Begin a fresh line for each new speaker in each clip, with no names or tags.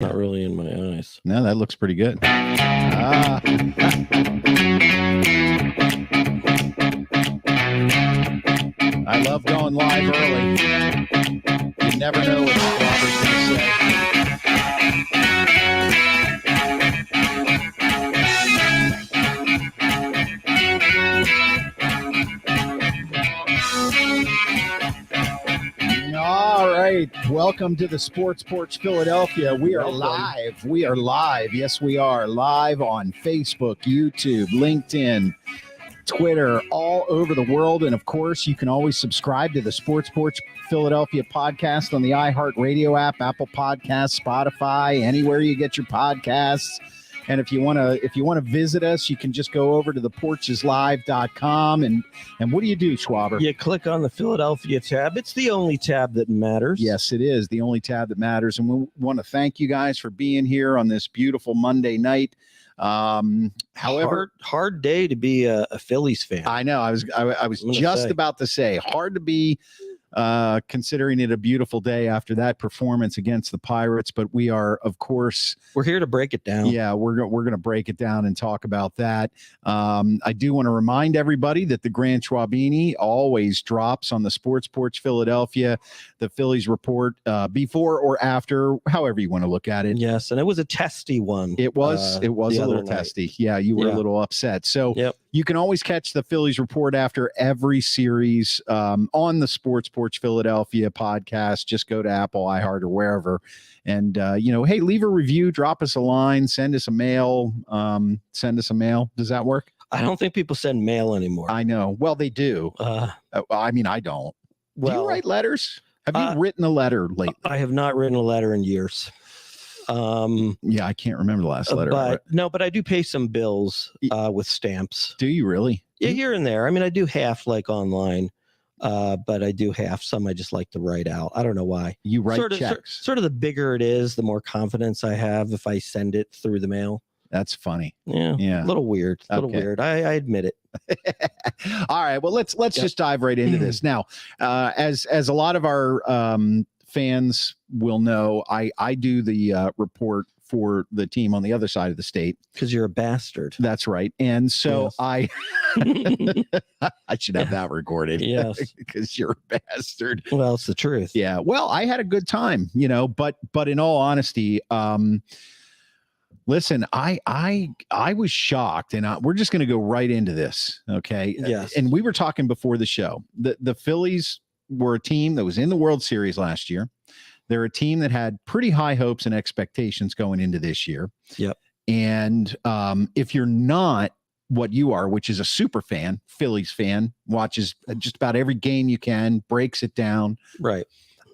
Not really in my eyes.
No, that looks pretty good. I love going live early. You never know what Robert's going to say. All right. Welcome to the Sports Porch Philadelphia. We are live. We are live. Yes, we are live on Facebook, YouTube, LinkedIn, Twitter, all over the world. And of course, you can always subscribe to the Sports Porch Philadelphia podcast on the iHeartRadio app, Apple Podcasts, Spotify, anywhere you get your podcasts. And if you want to visit us, you can just go over to theporcheslive.com. And what do you do, Schwaber?
You click on the Philadelphia tab. It's the only tab that matters.
Yes, it is the only tab that matters. And we want to thank you guys for being here on this beautiful Monday night. However,
hard day to be a Phillies fan.
I know. I was just about to say hard to be considering it a beautiful day after that performance against the Pirates, but we are, of course,
we're here to break it down.
Yeah, we're going to break it down and talk about that. I do want to remind everybody that the Grand Schwabini always drops on the Sports Porch Philadelphia, the Phillies report, before or after, however you want to look at it.
Yes, and it was a testy one.
It was a little testy. Yeah, you were a little upset. So you can always catch the Phillies report after every series on the Sports Porch Philadelphia podcast. Just go to Apple, iHeart, or wherever. And, hey, leave a review, drop us a line, send us a mail. Does that work?
I don't think people send mail anymore.
I know. Well, they do. I mean, I don't. Do you write letters? Have you written a letter lately?
I have not written a letter in years.
I can't remember the last letter.
But I do pay some bills with stamps.
Do you really?
Yeah, here and there. I mean, I do half like online, but I do half. Some I just like to write out. I don't know why.
You write checks.
Sort of the bigger it is, the more confidence I have if I send it through the mail.
That's funny.
Yeah. A little weird. Weird. I admit it.
All right. Well, let's just dive right into this now. As a lot of our fans will know, I do the report for the team on the other side of the state.
Because you're a bastard.
That's right. And so I should have that recorded.
Yes.
Because you're a bastard.
Well, it's the truth.
Yeah. Well, I had a good time, but in all honesty, listen, I was shocked, and we're just going to go right into this. Okay.
Yes.
And we were talking before the show. The Phillies were a team that was in the World Series last year. They're a team that had pretty high hopes and expectations going into this year.
Yep.
And if you're not what you are, which is a super fan, Phillies fan, watches just about every game you can, breaks it down.
Right.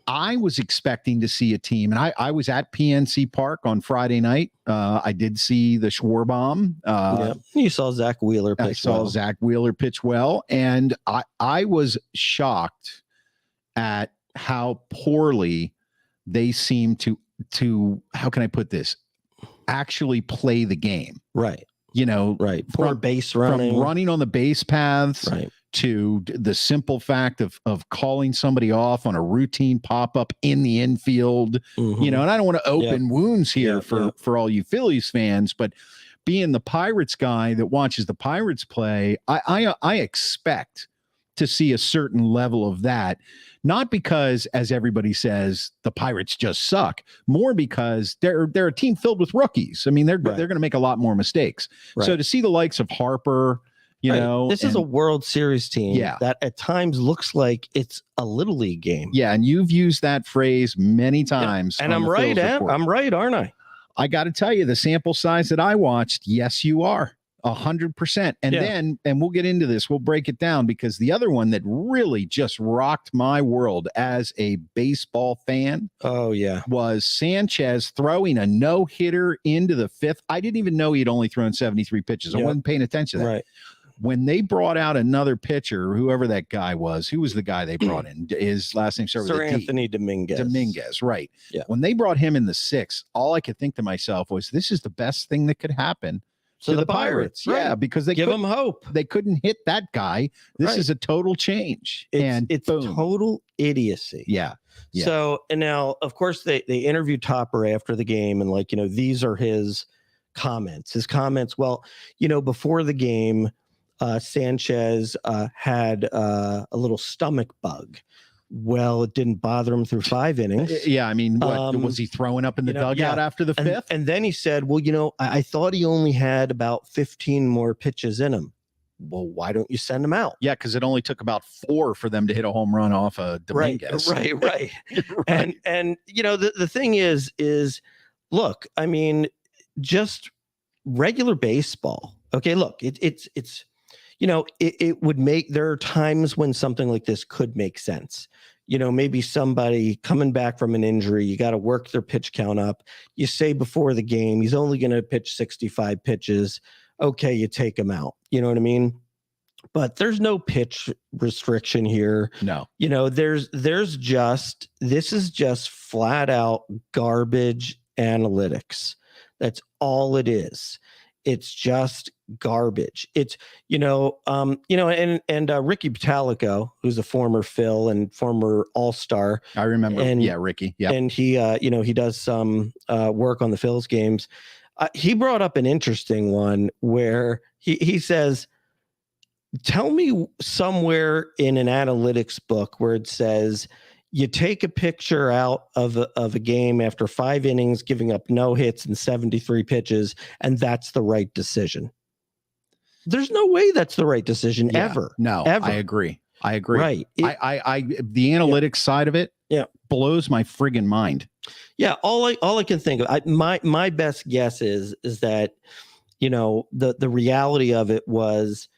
I was expecting to see a team, and I was at PNC Park on Friday night. I did see the Schwarbomb.
You saw Zach Wheeler pitch well.
Zach Wheeler pitch well, and I was shocked at how poorly they seem to how can I put this, actually play the game.
Right.
Right.
Poor base running.
From running on the base paths.
Right.
To the simple fact of calling somebody off on a routine pop-up in the infield, and I don't want to open wounds here for all you Phillies fans, but being the Pirates guy that watches the Pirates play, I expect to see a certain level of that, not because, as everybody says, the Pirates just suck, more because they're a team filled with rookies. I mean, they're going to make a lot more mistakes. Right. So to see the likes of Harper,
this is a World Series team that at times looks like it's a little league game.
Yeah, and you've used that phrase many times.
And I'm right, I'm right, aren't I?
I got to tell you, the sample size that I watched, yes, you are 100%. And then, and we'll get into this, we'll break it down, because the other one that really just rocked my world as a baseball fan, was Sanchez throwing a no-hitter into the fifth. I didn't even know he'd only thrown 73 pitches. I wasn't paying attention to that.
Right.
When they brought out another pitcher, whoever that guy was, who was the guy they brought in? His last name started with a D.
Anthony Dominguez.
Dominguez, right.
Yeah.
When they brought him in the sixth, all I could think to myself was, this is the best thing that could happen
to the Pirates.
Yeah,
Right.
because they
give them hope.
They couldn't hit that guy. This is a total change.
It's
boom.
Total idiocy.
Yeah.
So, and now, of course, they interviewed Topper after the game, and like, these are his comments. Well, before the game, Sanchez had a little stomach bug. Well, it didn't bother him through 5 innings.
Yeah, I mean, what was he throwing up in the dugout after the 5th?
And then he said, well, I thought he only had about 15 more pitches in him. Well, why don't you send him out?
Yeah, because it only took about 4 for them to hit a home run off of Dominguez.
Right. Right. And the thing is, look, I mean, just regular baseball. Okay, look, it's it would make, there are times when something like this could make sense. Maybe somebody coming back from an injury, you got to work their pitch count up. You say before the game, he's only going to pitch 65 pitches. Okay, you take him out. You know what I mean? But there's no pitch restriction here.
No.
This is just flat out garbage analytics. That's all it is. It's just garbage. It's, and Ricky Pitalico, who's a former Phil and former All-Star.
I remember. Ricky. Yeah.
And he, he does some work on the Phil's games. He brought up an interesting one where he says, tell me somewhere in an analytics book where it says you take a picture out of a game after 5 innings, giving up no hits and 73 pitches, and that's the right decision. There's no way that's the right decision ever.
No,
ever.
I agree.
Right.
The analytics side of it blows my friggin' mind.
Yeah. All I can think of, my best guess is that, the reality of it was,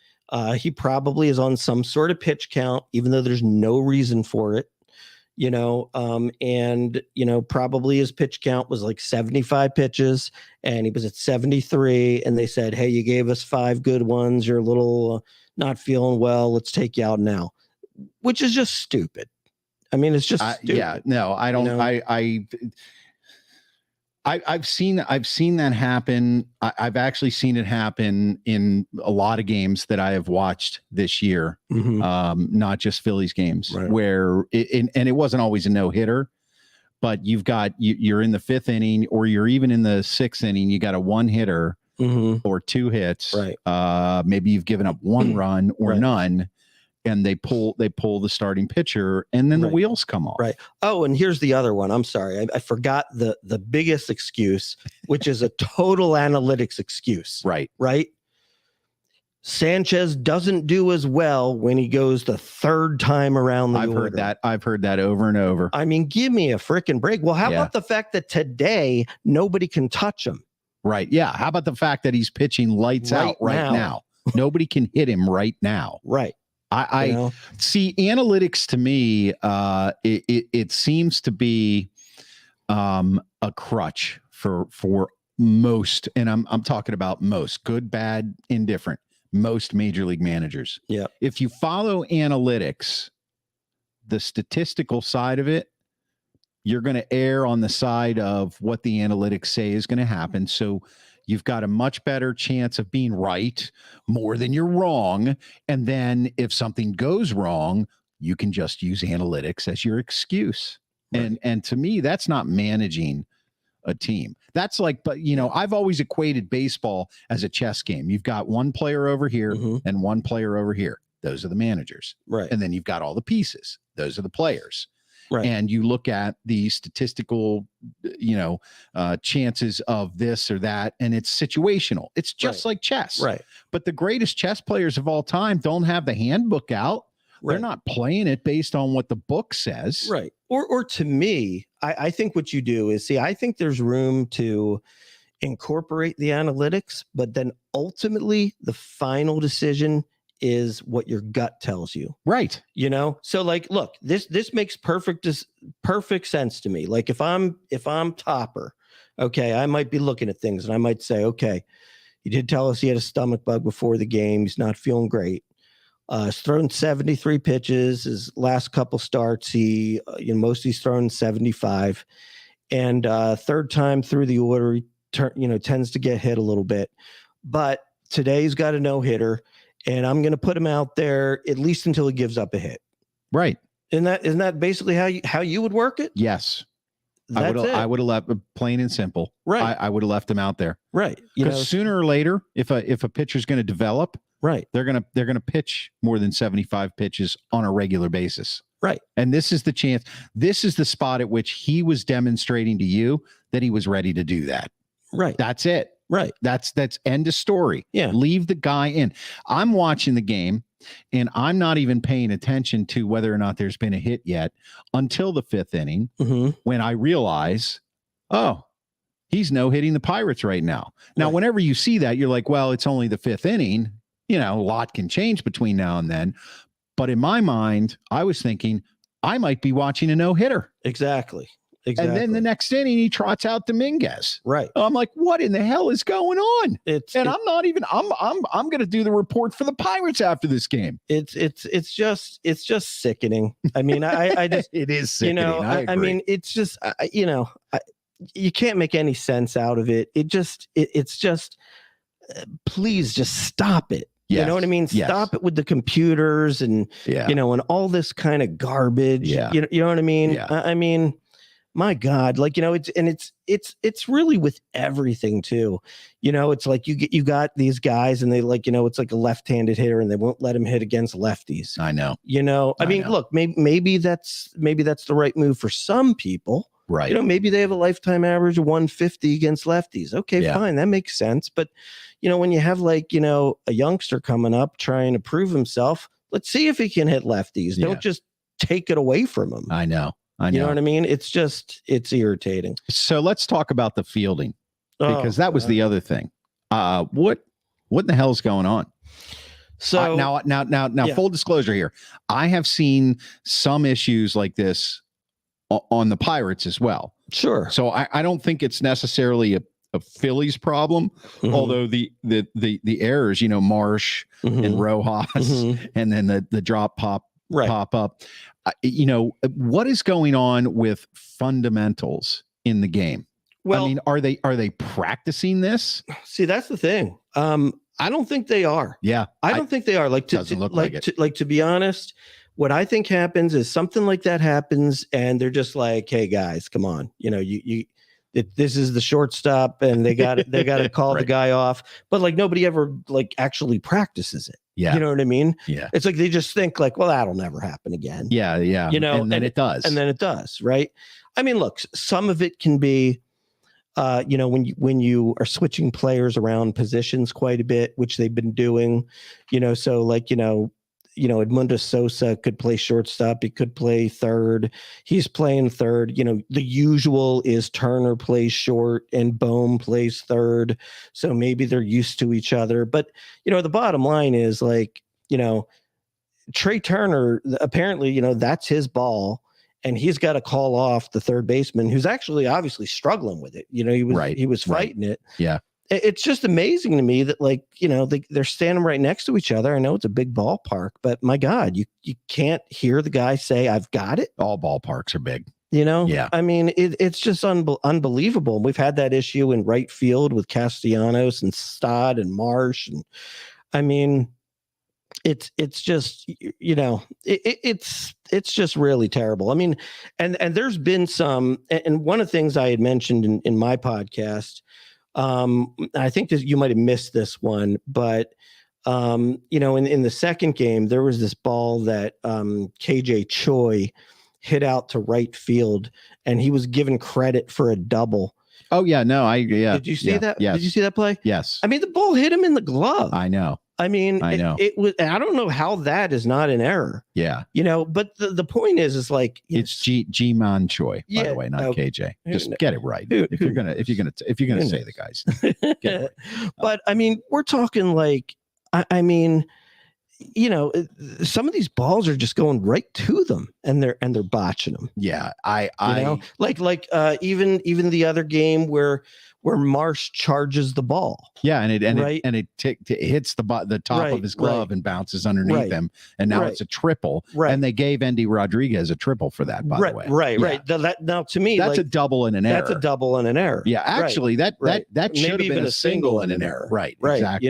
he probably is on some sort of pitch count, even though there's no reason for it, and, probably his pitch count was like 75 pitches and he was at 73. And they said, hey, you gave us 5 good ones. You're a little not feeling well. Let's take you out now, which is just stupid. I mean, it's just stupid.
Yeah, no, I don't. I've seen that happen. I've actually seen it happen in a lot of games that I have watched this year, not just Phillies games, where it wasn't always a no-hitter, but you're in the 5th inning or you're even in the 6th inning, you got a 1-hitter or 2 hits. Right. Maybe you've given up 1 run or none. And they pull the starting pitcher, and then the wheels come off. Right. Oh, and here's the other one. I'm sorry, I forgot the biggest excuse, which is a total analytics excuse. Right. Sanchez doesn't do as well when he goes the 3rd time around the order. I've heard that over and over.
I mean, give me a freaking break. Well, how about the fact that today nobody can touch him?
Right. Yeah. How about the fact that he's pitching lights out right now? Nobody can hit him right now. Right. I see analytics to me. It seems to be a crutch for most, and I'm talking about most, good, bad, indifferent, most major league managers. Yeah. If you follow analytics, the statistical side of it, you're going to err on the side of what the analytics say is going to happen. So you've got a much better chance of being right more than you're wrong. And then if something goes wrong, you can just use analytics as your excuse. Right. And to me, that's not managing a team. That's like, but I've always equated baseball as a chess game. You've got one player over here and one player over here. Those are the managers. Right. And then you've got all the pieces. Those are the players. Right. And you look at the statistical, chances of this or that, and it's situational. It's just like chess. Right. But the greatest chess players of all time don't have the handbook out. Right. They're not playing it based on what the book says. Right. Or to me, I think what you do is, I think there's room to incorporate the analytics, but then ultimately the final decision is what your gut tells you. Right. So like, look, this makes perfect sense to me. Like if I'm Topper, okay, I might be looking at things and I might say, okay, he did tell us he had a stomach bug before the game. He's not feeling great. He's thrown 73 pitches. His last couple starts, most he's thrown 75, and 3rd time through the order, he tends to get hit a little bit.
but today's got a no-hitter, and I'm going to put him out there at least until he gives up a hit.
Right.
Isn't that basically how you would work it?
Yes.
That's it.
I would have left, plain and simple.
Right.
I would have left him out there.
Right.
Because sooner or later, if a pitcher's going to develop,
right,
they're gonna pitch more than 75 pitches on a regular basis.
Right.
And this is the chance. This is the spot at which he was demonstrating to you that he was ready to do that.
Right.
That's it.
Right.
That's end of story.
Yeah.
Leave the guy in. I'm watching the game, and I'm not even paying attention to whether or not there's been a hit yet until the 5th inning, when I realize, oh, he's no-hitting the Pirates right now. Now, whenever you see that, you're like, well, it's only the 5th inning. You know, a lot can change between now and then. But in my mind, I was thinking I might be watching a no-hitter.
Exactly.
And then the next inning, he trots out Dominguez.
Right.
I'm like, what in the hell is going on? I'm going to do the report for the Pirates after this game.
It's just sickening. I mean, I just,
it is sickening.
You know, I mean, it's just, you can't make any sense out of it. It's just, please just stop it.
Yes.
You know what I mean?
Yes.
Stop it with the computers and, and all this kind of garbage.
Yeah.
You know what I mean?
Yeah.
I mean, my God, like, it's really with everything too. You know, it's like you got these guys and they it's like a left-handed hitter and they won't let him hit against lefties.
I know.
You know, I mean, look, maybe that's the right move for some people.
Right.
You know, maybe they have a lifetime average of 150 against lefties. Okay, fine. That makes sense. But, when you have a youngster coming up trying to prove himself, let's see if he can hit lefties. Don't just take it away from him.
I know.
You know what I mean? It's irritating.
So let's talk about the fielding, because that was the other thing. What in the hell's going on?
So
now, full disclosure here. I have seen some issues like this on the Pirates as well.
Sure.
So I don't think it's necessarily a Phillies problem, although the errors, Marsh and Rojas, and then the drop pop up. What is going on with fundamentals in the game? Well, I mean, are they practicing this?
See, that's the thing. I don't think they are.
Yeah,
I don't think they are.
Doesn't look like it.
To be honest, what I think happens is something like that happens, and they're just like, "Hey guys, come on, this is the shortstop," and they got to call the guy off. But nobody ever actually practices it.
Yeah.
You know what I mean?
Yeah.
It's like they just think well, that'll never happen again.
Yeah. Yeah. And then it does.
And then it does. Right. I mean, look, some of it can be, when you are switching players around positions quite a bit, which they've been doing, so Edmundo Sosa could play shortstop. He could play third. He's playing third. The usual is Turner plays short and Bohm plays third. So maybe they're used to each other. But, the bottom line is Trey Turner, apparently, that's his ball. And he's got to call off the third baseman, who's actually obviously struggling with it. He was fighting it.
Yeah.
It's just amazing to me that they're standing right next to each other. I know it's a big ballpark, but my God, you can't hear the guy say, "I've got it."
All ballparks are big.
Yeah. I mean, it's just unbelievable. We've had that issue in right field with Castellanos and Stott and Marsh. And I mean, it's just, it's just really terrible. I mean, and there's been some, and one of the things I had mentioned in my podcast, I think you might have missed this one, but in the second game, there was this ball that KJ Choi hit out to right field, and he was given credit for a double.
Oh yeah, no,
Did you see that?
Yes.
Did you see that play?
Yes.
I mean, the ball hit him in the glove.
I know.
I mean, it was. I don't know how that is not an error.
Yeah.
But the point is
it's G-Man Choi, by the way, not KJ. Just get it right. If you're gonna say the guys. Get it right.
But I mean, we're talking I mean, some of these balls are just going right to them, and they're botching them.
Yeah,
like even the other game where Marsh charges the ball.
Yeah, and it hits the top of his glove and bounces underneath him, and now it's a triple. Right. And they gave Endy Rodriguez a triple for that, by the way.
Right. Now, to me,
that's a double and an error.
That's a double and an error.
Yeah, actually, that should have been a single and an error. Right. Exactly.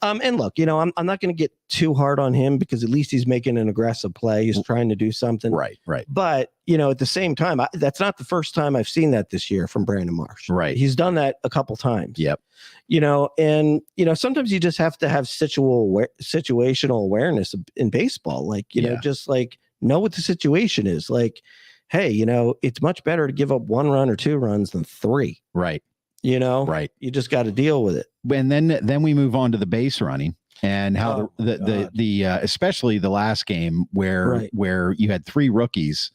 And look, I'm not going to get too hard on him, because at least he's making an aggressive play. He's trying to do something.
Right.
But, at the same time, that's not the first time I've seen that this year from Brandon Marsh.
Right.
He's done that a couple times.
Yep.
And, sometimes you just have to have situational awareness in baseball. Like, just like know what the situation is. Like, hey, it's much better to give up 1 run or 2 runs than 3.
Right.
Right. You just got to deal with it.
And then we move on to the base running, and how the especially the last game where you had 3 rookies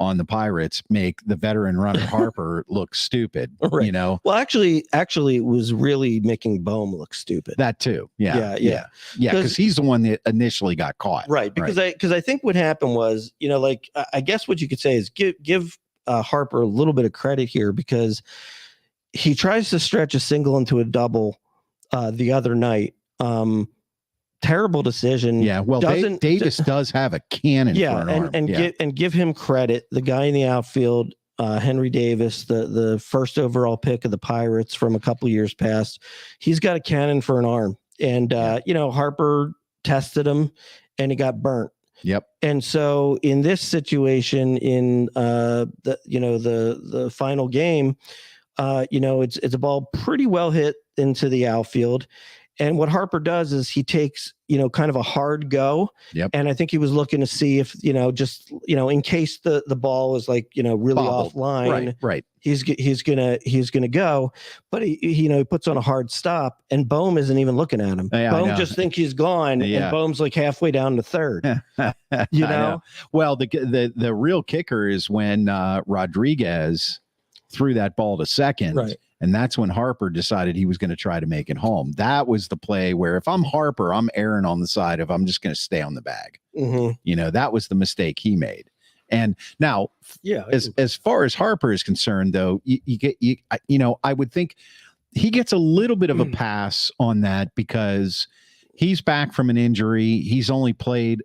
on the Pirates make the veteran runner Harper look stupid.
Right. Well, actually it was really making Bohm look stupid.
That too. Yeah. Because he's the one that initially got caught.
Right. Because I think what happened was, like, I guess what you could say is give Harper a little bit of credit here, because he tries to stretch a single into a double the other night. Terrible decision.
Yeah. Well, Davis does have a cannon.
Yeah.
For an arm.
And give him credit. The guy in the outfield, Henry Davis, the first overall pick of the Pirates from a couple years past, he's got a cannon for an arm. And, Harper tested him and he got burnt.
Yep.
And so in this situation, in the final game, it's a ball pretty well hit into the outfield. And what Harper does is he takes, kind of a hard go.
Yep.
And I think he was looking to see if, in case the ball is like, really offline.
Right.
He's gonna go, but he puts on a hard stop, and Bohm isn't even looking at him. Yeah, Bohm just thinks he's gone, and Bohm's like halfway down to third. Know?
Well, the real kicker is when Rodriguez threw that ball to second.
Right.
And that's when Harper decided he was going to try to make it home. That was the play where if I'm Harper, I'm erring on the side of I'm just going to stay on the bag.
Mm-hmm.
That was the mistake he made. And now, as far as Harper is concerned, though, I would think he gets a little bit of a pass on that, because he's back from an injury. He's only played,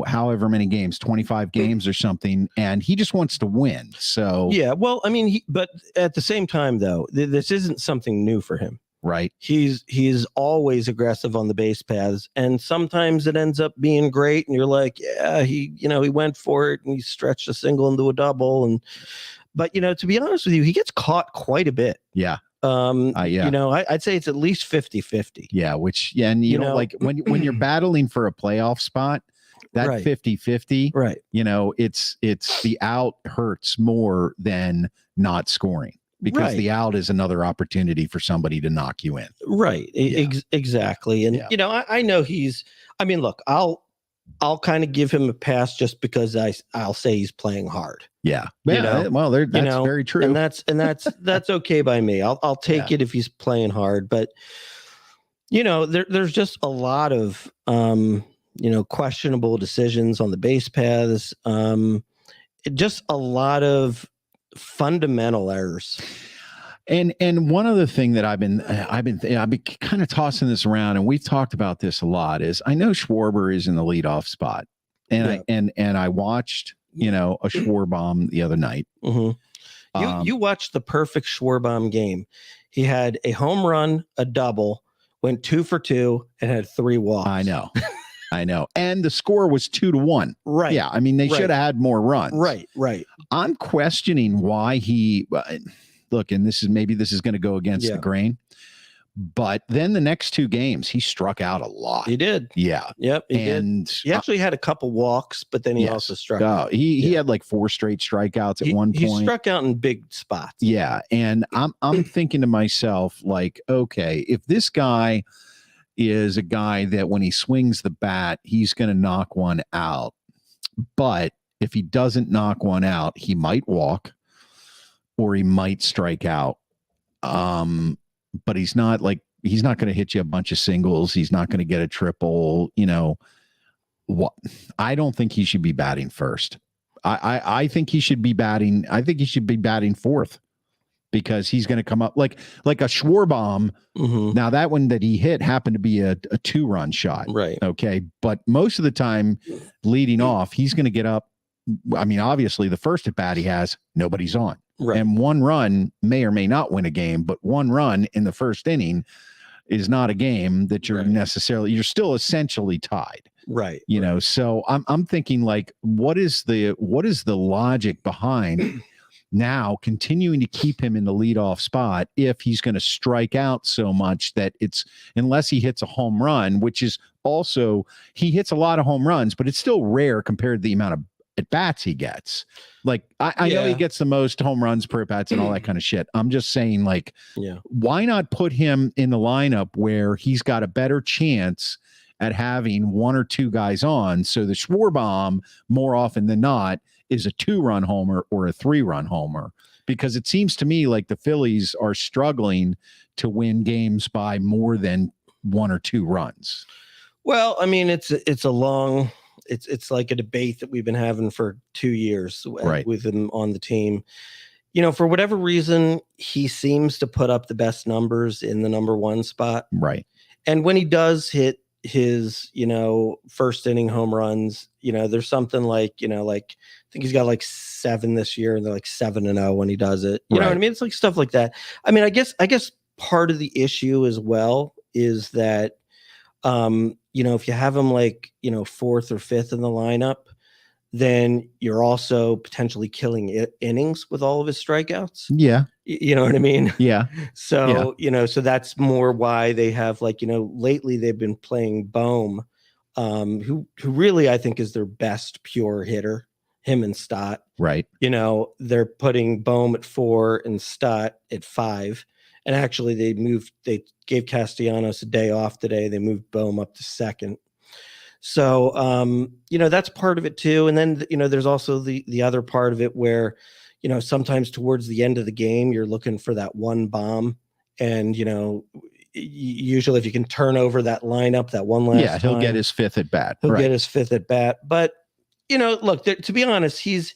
however many games, 25 games or something, and he just wants to win. So
yeah, well, I mean, but at the same time, though, this isn't something new for him.
Right.
He's always aggressive on the base paths, and sometimes it ends up being great, and you're like, yeah, he went for it and he stretched a single into a double, but to be honest with you, he gets caught quite a bit.
Yeah.
I'd say it's at least 50-50.
Yeah, and like when you're battling for a playoff spot, that 50-50,
right.
It's the out hurts more than not scoring, because the out is another opportunity for somebody to knock you in.
Right. Yeah. Exactly. And I know look, I'll kind of give him a pass just because I'll say he's playing hard.
Yeah. Well, that's very true.
And that's okay by me. I'll take it if he's playing hard, but there's just a lot of questionable decisions on the base paths. Just a lot of fundamental errors.
And one other thing that I've been kind of tossing this around, and we've talked about this a lot, is I know Schwarber is in the leadoff spot, and I watched a Schwarbaum the other night.
Mm-hmm. You watched the perfect Schwarbaum game. He had a home run, a double, went 2 for 2, and had 3 walks.
I know. And the score was 2-1.
Right.
Yeah. I mean, they should have had more runs.
Right.
I'm questioning why he. Look, and this is going to go against the grain, but then the next 2 games he struck out a lot.
He did.
Yeah.
Yep. He actually had a couple walks, but then he also struck out.
He had like 4 straight strikeouts at one point.
He struck out in big spots.
Yeah, and I'm thinking to myself, like, okay, if this guy is a guy that when he swings the bat, he's going to knock one out, but if he doesn't knock one out, he might walk, or he might strike out. But he's not going to hit you a bunch of singles. He's not going to get a triple, What? I don't think he should be batting first. I think he should be batting. I think he should be batting fourth because he's going to come up like a Schwarbaum. Now that one that he hit happened to be a 2-run shot.
Right.
Okay. But most of the time leading off, he's going to get up. I mean, obviously the first at bat he has, nobody's on.
Right.
And one run may or may not win a game, but one run in the first inning is not a game that you're necessarily, you're still essentially tied.
Right.
You know, so I'm thinking like, what is the logic behind now continuing to keep him in the leadoff spot if he's going to strike out so much that it's, unless he hits a home run, which is also, he hits a lot of home runs, but it's still rare compared to the amount of at bats he gets. Like I know he gets the most home runs per at bats and all that kind of shit. I'm just saying, like, why not put him in the lineup where he's got a better chance at having one or two guys on? So the Schwarbaum, more often than not, is a 2-run homer or a 3-run homer, because it seems to me like the Phillies are struggling to win games by more than 1 or 2 runs.
Well, I mean, it's a long. It's like a debate that we've been having for 2 years with him on the team. You know, for whatever reason, he seems to put up the best numbers in the number 1 spot.
Right.
And when he does hit his, first inning home runs, there's something like, like I think he's got like 7 this year, and they're like 7-0 when he does it. You know what I mean? It's like stuff like that. I mean, I guess part of the issue as well is that, if you have him like, 4th or 5th in the lineup, then you're also potentially killing innings with all of his strikeouts.
Yeah.
You know what I mean?
Yeah.
So, so that's more why they have like, lately they've been playing Bohm, who really I think is their best pure hitter, him and Stott.
Right.
They're putting Bohm at 4 and Stott at 5. And actually they gave Castellanos a day off today. They moved Bohm up to 2nd. So, that's part of it too. And then, there's also the other part of it where, sometimes towards the end of the game, you're looking for that one bomb. And, usually if you can turn over that lineup, that one last
he'll
time,
get his 5th at bat.
He'll get his 5th at bat. But, look, to be honest, he's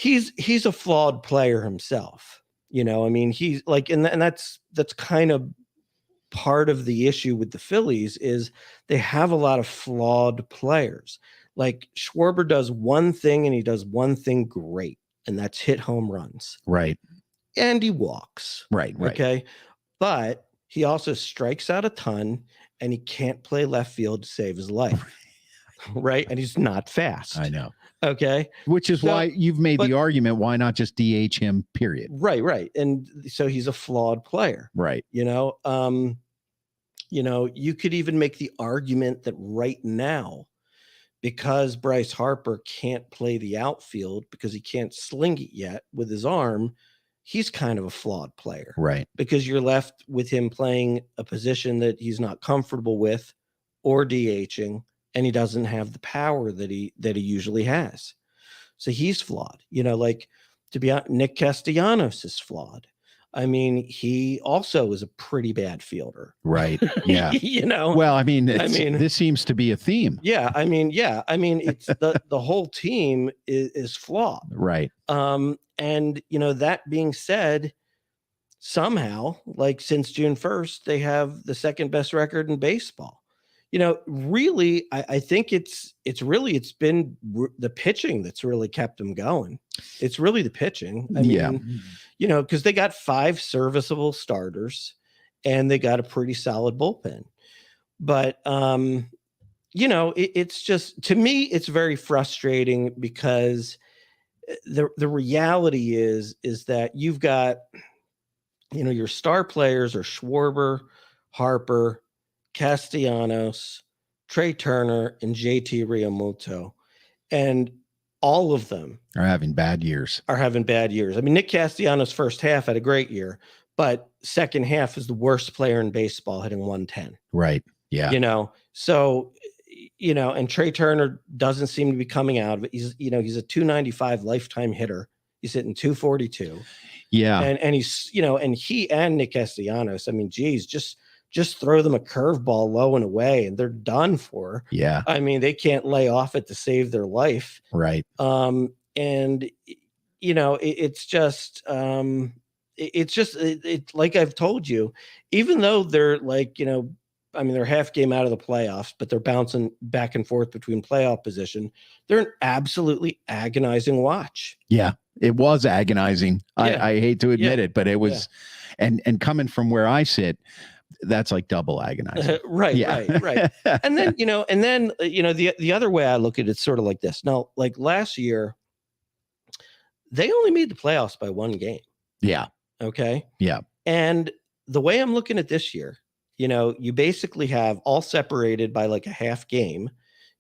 a flawed player himself. I mean, he's like, and that's kind of part of the issue with the Phillies is they have a lot of flawed players. Like Schwarber does one thing and he does one thing great, and that's hit home runs.
Right.
And he walks.
Right.
Okay. But he also strikes out a ton, and he can't play left field to save his life. Right. And he's not fast.
I know.
Okay.
Which is why you've made the argument, why not just DH him, period?
Right. And so he's a flawed player.
Right.
You could even make the argument that right now, because Bryce Harper can't play the outfield because he can't sling it yet with his arm, he's kind of a flawed player.
Right.
Because you're left with him playing a position that he's not comfortable with or DHing, and he doesn't have the power that he usually has. So he's flawed. Like, to be honest, Nick Castellanos is flawed. I mean, he also is a pretty bad fielder.
Right. Yeah. Well, I mean, this seems to be a theme.
Yeah. I mean, it's the whole team is flawed.
Right.
And, that being said, somehow, like since June 1st, they have the 2nd best record in baseball. Really, I think it's been the pitching that's really kept them going. It's really the pitching. I mean, because they got 5 serviceable starters and they got a pretty solid bullpen. But, it's just, to me, it's very frustrating because the reality is that you've got, your star players are Schwarber, Harper, Castellanos, Trey Turner, and JT Realmuto, and all of them
are having bad years.
I mean, Nick Castellanos' first half had a great year, but second half is the worst player in baseball, hitting 110.
Right. Yeah.
So, and Trey Turner doesn't seem to be coming out of it. He's a 295 lifetime hitter. He's hitting 242.
Yeah.
And he's, and he and Nick Castellanos, I mean, geez, just just throw them a curveball low and away and they're done for.
Yeah.
I mean, they can't lay off it to save their life.
Right.
And it's just like I've told you, even though they're like, they're half game out of the playoffs, but they're bouncing back and forth between playoff position. They're an absolutely agonizing watch.
Yeah, it was agonizing.
Yeah.
I hate to admit it, but it was, and coming from where I sit, that's like double agonizing.
Right. And then, the other way I look at it's sort of like this. Now, like last year, they only made the playoffs by one game.
Yeah.
Okay.
Yeah.
And the way I'm looking at this year, you basically have all separated by like a half game.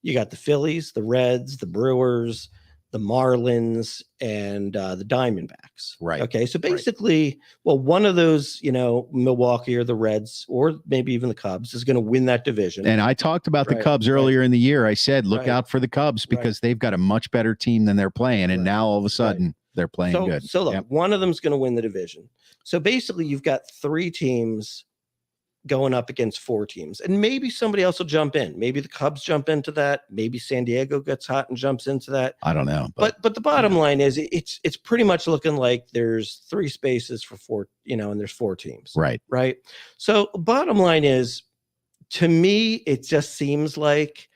You got the Phillies, the Reds, the Brewers, the Marlins, and the Diamondbacks.
Right.
Okay. So basically, well, one of those, Milwaukee or the Reds, or maybe even the Cubs is going to win that division.
And I talked about the Cubs earlier in the year. I said, look out for the Cubs because they've got a much better team than they're playing. And now all of a sudden they're playing good.
So look, one of them's going to win the division. So basically you've got 3 teams going up against 4 teams, and maybe somebody else will jump in. Maybe the Cubs jump into that. Maybe San Diego gets hot and jumps into that.
I don't know,
but the bottom line is it's pretty much looking like there's 3 spaces for 4, and there's 4 teams. Right. So bottom line is, to me, it just seems like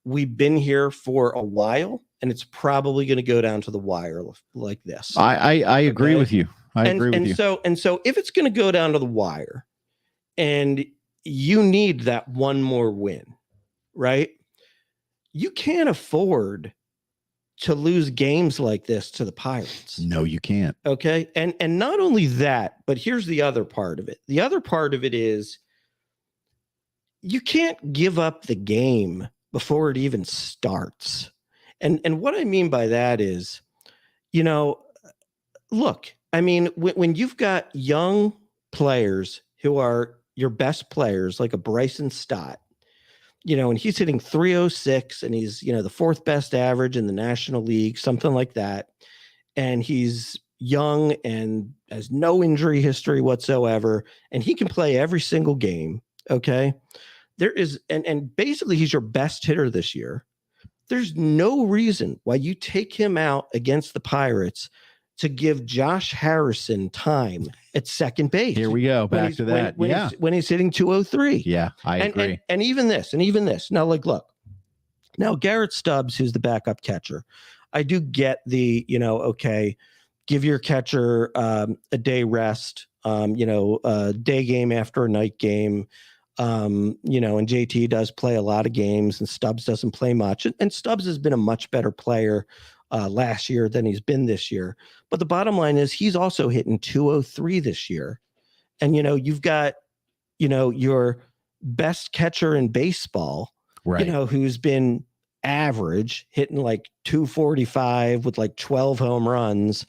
we've been here for a while, and it's probably going to go down to the wire like this.
I agree with you. I agree with you.
So if it's going to go down to the wire, and you need that one more win, right? You can't afford to lose games like this to the Pirates.
No, you can't.
Okay. And not only that, but here's the other part of it. The other part of it is you can't give up the game before it even starts. And what I mean by that is, look, I mean, when you've got young players who are your best players, like a Bryson Stott, and he's hitting 306 and he's, the 4th best average in the National League, something like that. And he's young and has no injury history whatsoever. And he can play every single game. Okay. There is, and basically he's your best hitter this year. There's no reason why you take him out against the Pirates to give Josh Harrison time at second base.
Here we go. Back to that.
When he's hitting 203.
Yeah, I agree.
And even this. Now, look. Now, Garrett Stubbs, who's the backup catcher, I do get the, okay, give your catcher a day rest, a day game after a night game. And JT does play a lot of games and Stubbs doesn't play much. And Stubbs has been a much better player last year than he's been this year. But the bottom line is he's also hitting 203 this year. And, you've got, your best catcher in baseball, who's been average, hitting like 245 with like 12 home runs.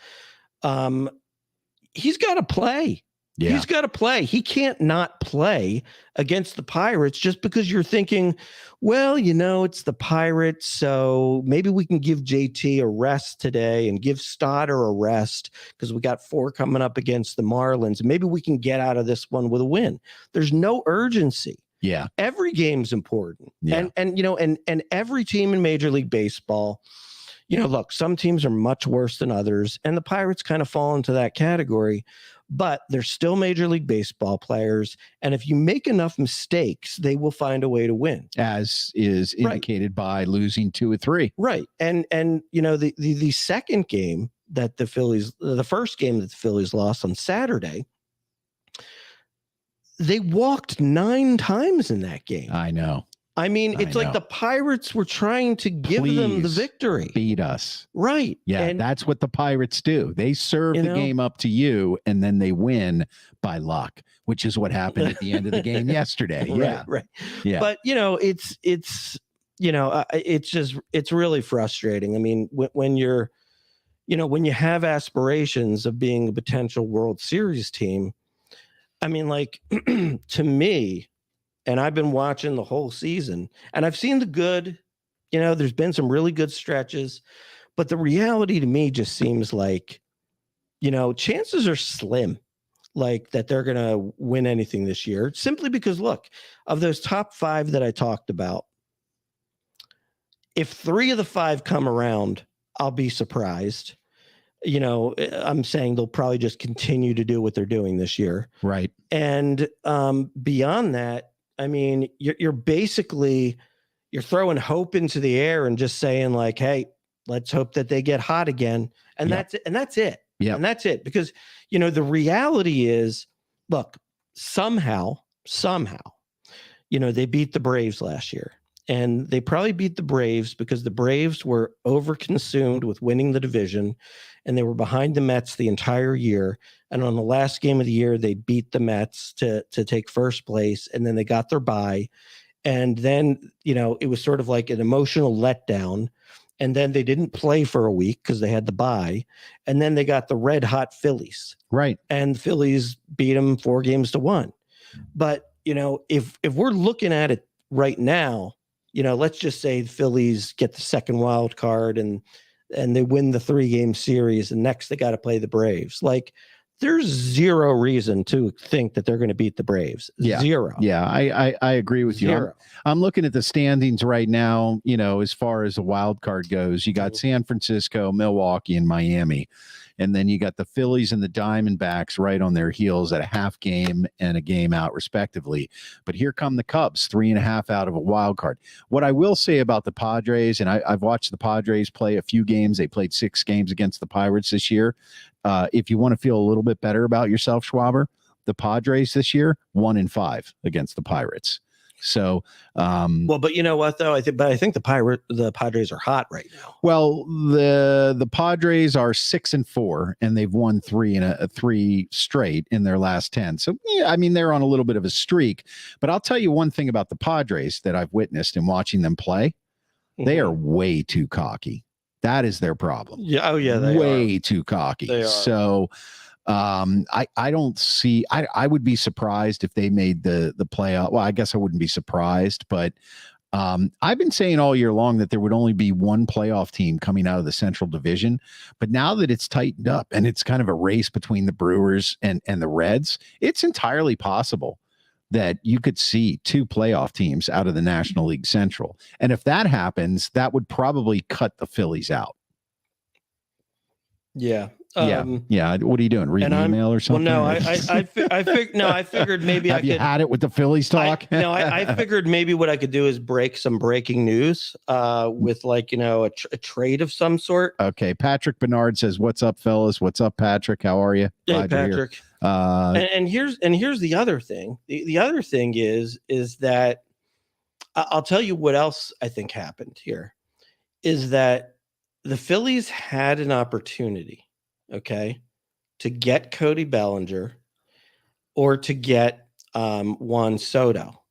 He's got to play. Yeah. He's got to play. He can't not play against the Pirates just because you're thinking, well, it's the Pirates, so maybe we can give JT a rest today and give Stoddard a rest because we got 4 coming up against the Marlins. And maybe we can get out of this one with a win. There's no urgency.
Yeah.
Every game's important. Yeah. And every team in Major League Baseball, look, some teams are much worse than others, and the Pirates kind of fall into that category. But they're still Major League Baseball players. And if you make enough mistakes, they will find a way to win.
As is indicated by losing 2 or 3.
Right. And the second game that the first game that the Phillies lost on Saturday, they walked 9 times in that game.
I know.
I mean, it's like the Pirates were trying to give them the victory.
Beat us.
Right.
Yeah, and that's what the Pirates do. They serve the game up to you, and then they win by luck, which is what happened at the end of the game yesterday. Yeah.
Right. Yeah. But, it's really frustrating. I mean, when you're, when you have aspirations of being a potential World Series team, I mean, like, to me, and I've been watching the whole season, and I've seen the good, there's been some really good stretches, but the reality to me just seems like, chances are slim like that they're going to win anything this year, simply because, look, of those top 5 that I talked about, if 3 of the 5 come around, I'll be surprised. I'm saying they'll probably just continue to do what they're doing this year.
Right.
And beyond that, I mean, you're basically, you're throwing hope into the air and just saying like, hey, let's hope that they get hot again. And that's it. And that's it.
Yeah.
And that's it. Because, the reality is, look, somehow, they beat the Braves last year. And they probably beat the Braves because the Braves were overconsumed with winning the division, and they were behind the Mets the entire year. And on the last game of the year, they beat the Mets to take first place, and then they got their bye. And then, it was sort of like an emotional letdown. And then they didn't play for a week because they had the bye. And then they got the red hot Phillies.
Right.
And the Phillies beat them 4-1. But, if we're looking at it right now, let's just say the Phillies get the second wild card and they win the 3-game series, and next they got to play the Braves. Like, there's zero reason to think that they're going to beat the Braves.
Yeah.
Zero.
Yeah, I agree with you. I'm looking at the standings right now, as far as the wild card goes. You got San Francisco, Milwaukee, and Miami. And then you got the Phillies and the Diamondbacks right on their heels at a half game and a game out, respectively. But here come the Cubs, 3.5 out of a wild card. What I will say about the Padres, and I've watched the Padres play a few games. They played 6 games against the Pirates this year. If you want to feel a little bit better about yourself, Schwaber, the Padres this year, 1-5 against the Pirates. So,
well, but you know what though? I think the Padres are hot right now.
Well, the Padres are 6-4, and they've won 3 straight in their last 10. So, yeah, I mean, they're on a little bit of a streak. But I'll tell you one thing about the Padres that I've witnessed in watching them play: they are way too cocky. That is their problem.
Yeah. Oh, yeah.
They way too cocky.
They are.
So. I don't see. I would be surprised if they made the playoff. Well, I guess I wouldn't be surprised, but I've been saying all year long that there would only be one playoff team coming out of the Central Division. But now that it's tightened up and it's kind of a race between the Brewers and the Reds, it's entirely possible that you could see 2 playoff teams out of the National League Central. And if that happens, that would probably cut the Phillies out.
Yeah.
Yeah. What are you doing? Reading an email or something?
Well, no, I figured maybe
Have you had it with the Phillies talk?
I figured maybe what I could do is break some breaking news with a trade of some sort.
Okay. Patrick Bernard says, "What's up, fellas? What's up, Patrick? How are you?"
Hey, Patrick. And here's the other thing. The other thing is that I'll tell you what else I think happened here is that the Phillies had an opportunity, okay, to get Cody Bellinger or to get Juan Soto,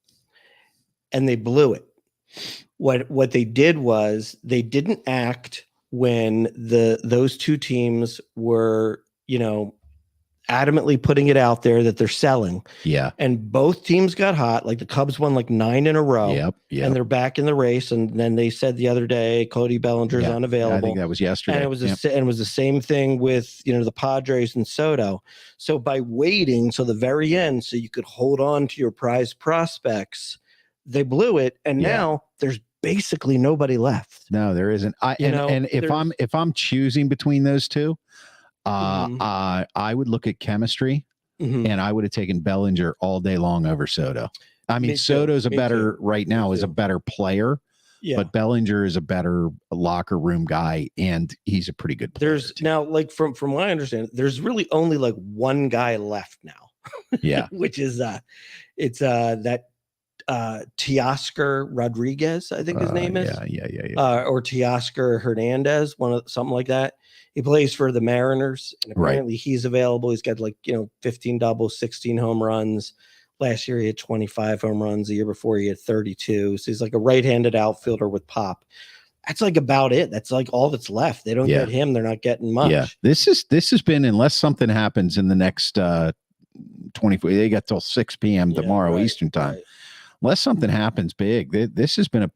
and they blew it. What they did was they didn't act when those 2 teams were, adamantly putting it out there that they're selling.
Yeah.
And both teams got hot. Like the Cubs won 9 in a row.
Yep.
And they're back in the race. And then they said the other day, Cody Bellinger's unavailable.
I think that was yesterday.
And it was the same thing with, the Padres and Soto. So by waiting till the very end so you could hold on to your prized prospects, they blew it. And now there's basically nobody left.
No, there isn't. And if I'm choosing between those 2, I would look at chemistry, and I would have taken Bellinger all day long over Soto. I mean, Soto's a better player, but Bellinger is a better locker room guy, and he's a pretty good player.
There's now, from what I understand, there's really only one guy left now.
Yeah,
which is that Teoscar Rodriguez, I think his name is.
Yeah.
Or Teoscar Hernandez, something like that. He plays for the Mariners, and apparently he's available. He's got 15 doubles, 16 home runs. Last year he had 25 home runs. The year before he had 32. So he's like a right-handed outfielder with pop. That's about it. That's all that's left. They don't get him. They're not getting much.
Yeah. This has been, unless something happens in the next 24, they got till 6 p.m. tomorrow Eastern time. Right. Unless something happens big, this has been a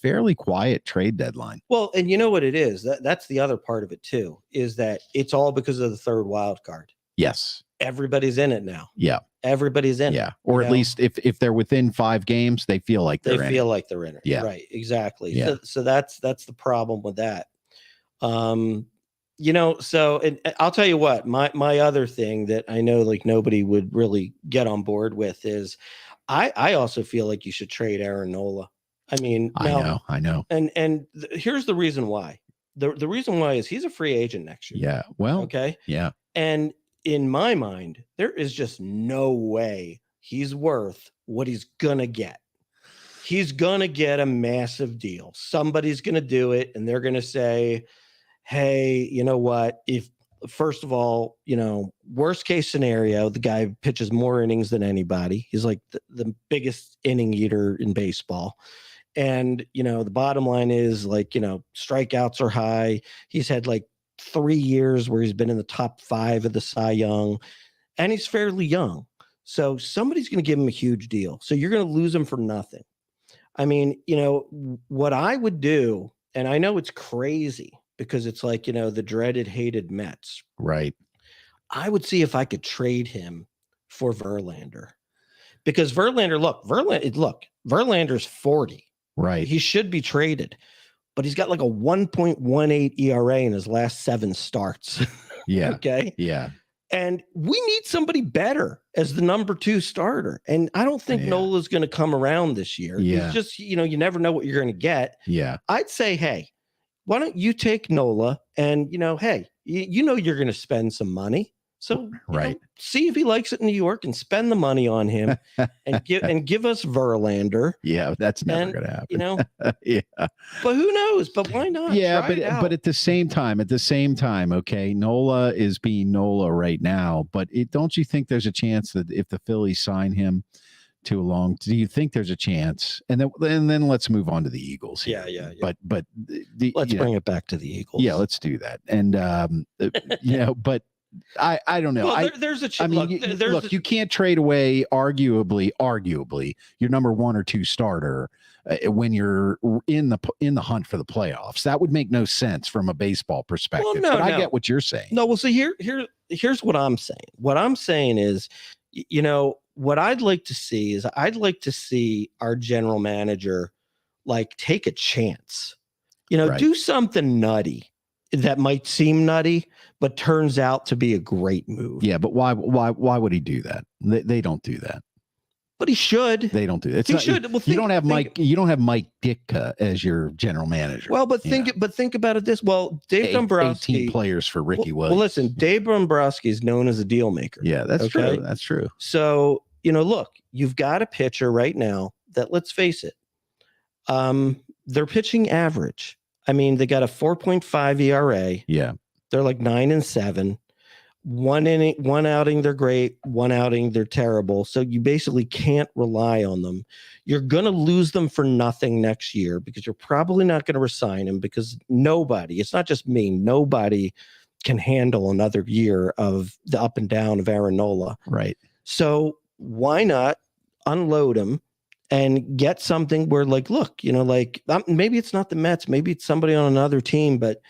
fairly quiet trade deadline.
Well, and you know what it is? That's the other part of it too, is that it's all because of the 3rd wild card.
Yes.
everybody's in it now.
Yeah.
Everybody's in it.
Yeah. Or at least if they're within 5 games, they feel like they're in it.
Like they're in it.
Yeah.
Right. Exactly.
Yeah.
So that's the problem with that. So and I'll tell you what, my other thing that I know like nobody would really get on board with is I also feel like you should trade Aaron Nola. I mean, now,
I know.
And here's the reason why. The reason why is he's a free agent next year.
Yeah. Well,
okay.
Yeah.
And in my mind, there is just no way he's worth what he's gonna get. He's gonna get a massive deal. Somebody's gonna do it, and they're gonna say, hey, you know what? If first of all, worst case scenario, the guy pitches more innings than anybody. He's like the biggest inning eater in baseball. And, the bottom line is like, strikeouts are high. He's had like 3 years where he's been in the top 5 of the Cy Young, and he's fairly young. So somebody's going to give him a huge deal. So you're going to lose him for nothing. I mean, what I would do, and I know it's crazy because it's like, the dreaded, hated Mets.
Right.
I would see if I could trade him for Verlander. Because Verlander's 40.
Right.
He should be traded. But he's got like a 1.18 ERA in his last 7 starts.
Yeah.
Okay.
Yeah.
And we need somebody better as the number 2 starter. And I don't think Nola's going to come around this year.
Yeah.
It's just, you never know what you're going to get.
Yeah.
I'd say, hey, why don't you take Nola and, hey, you're going to spend some money. So see if he likes it in New York and spend the money on him and give us Verlander.
Yeah, that's never going to happen.
Yeah. But who knows? But why not?
Yeah, but at the same time, okay, Nola is being Nola right now. But don't you think there's a chance that if the Phillies sign him too long, do you think there's a chance? And then let's move on to the Eagles here.
Yeah.
But
let's bring it back to the Eagles.
Yeah, let's do that. And but I don't know.
Well, there's a chance.
Look, you can't trade away arguably your number 1 or 2 starter when you're in the hunt for the playoffs. That would make no sense from a baseball perspective.
Well,
but I get what you're saying.
No, well, so here's what I'm saying. What I'm saying is, what I'd like to see is our general manager like take a chance. Do something nutty that might seem nutty, but turns out to be a great move.
Yeah, but why would he do that? They don't do that.
But he should.
They don't do it.
He should. Well,
you don't have Mike Ditka as your general manager.
Well, but think about it this. Well, Dave Dombrowski,
18 players for Ricky Williams.
Well, listen, Dave Dombrowski is known as a deal maker.
Yeah, that's true. That's true.
So, look, you've got a pitcher right now that, let's face it, they're pitching average. I mean, they got a 4.5 ERA.
Yeah.
They're like 9-7. One outing, they're great. One outing, they're terrible. So you basically can't rely on them. You're going to lose them for nothing next year because you're probably not going to resign them because it's not just me, nobody can handle another year of the up and down of Aaron Nola.
Right. So
why not unload him and get something where, like, look, maybe it's not the Mets, maybe it's somebody on another team, but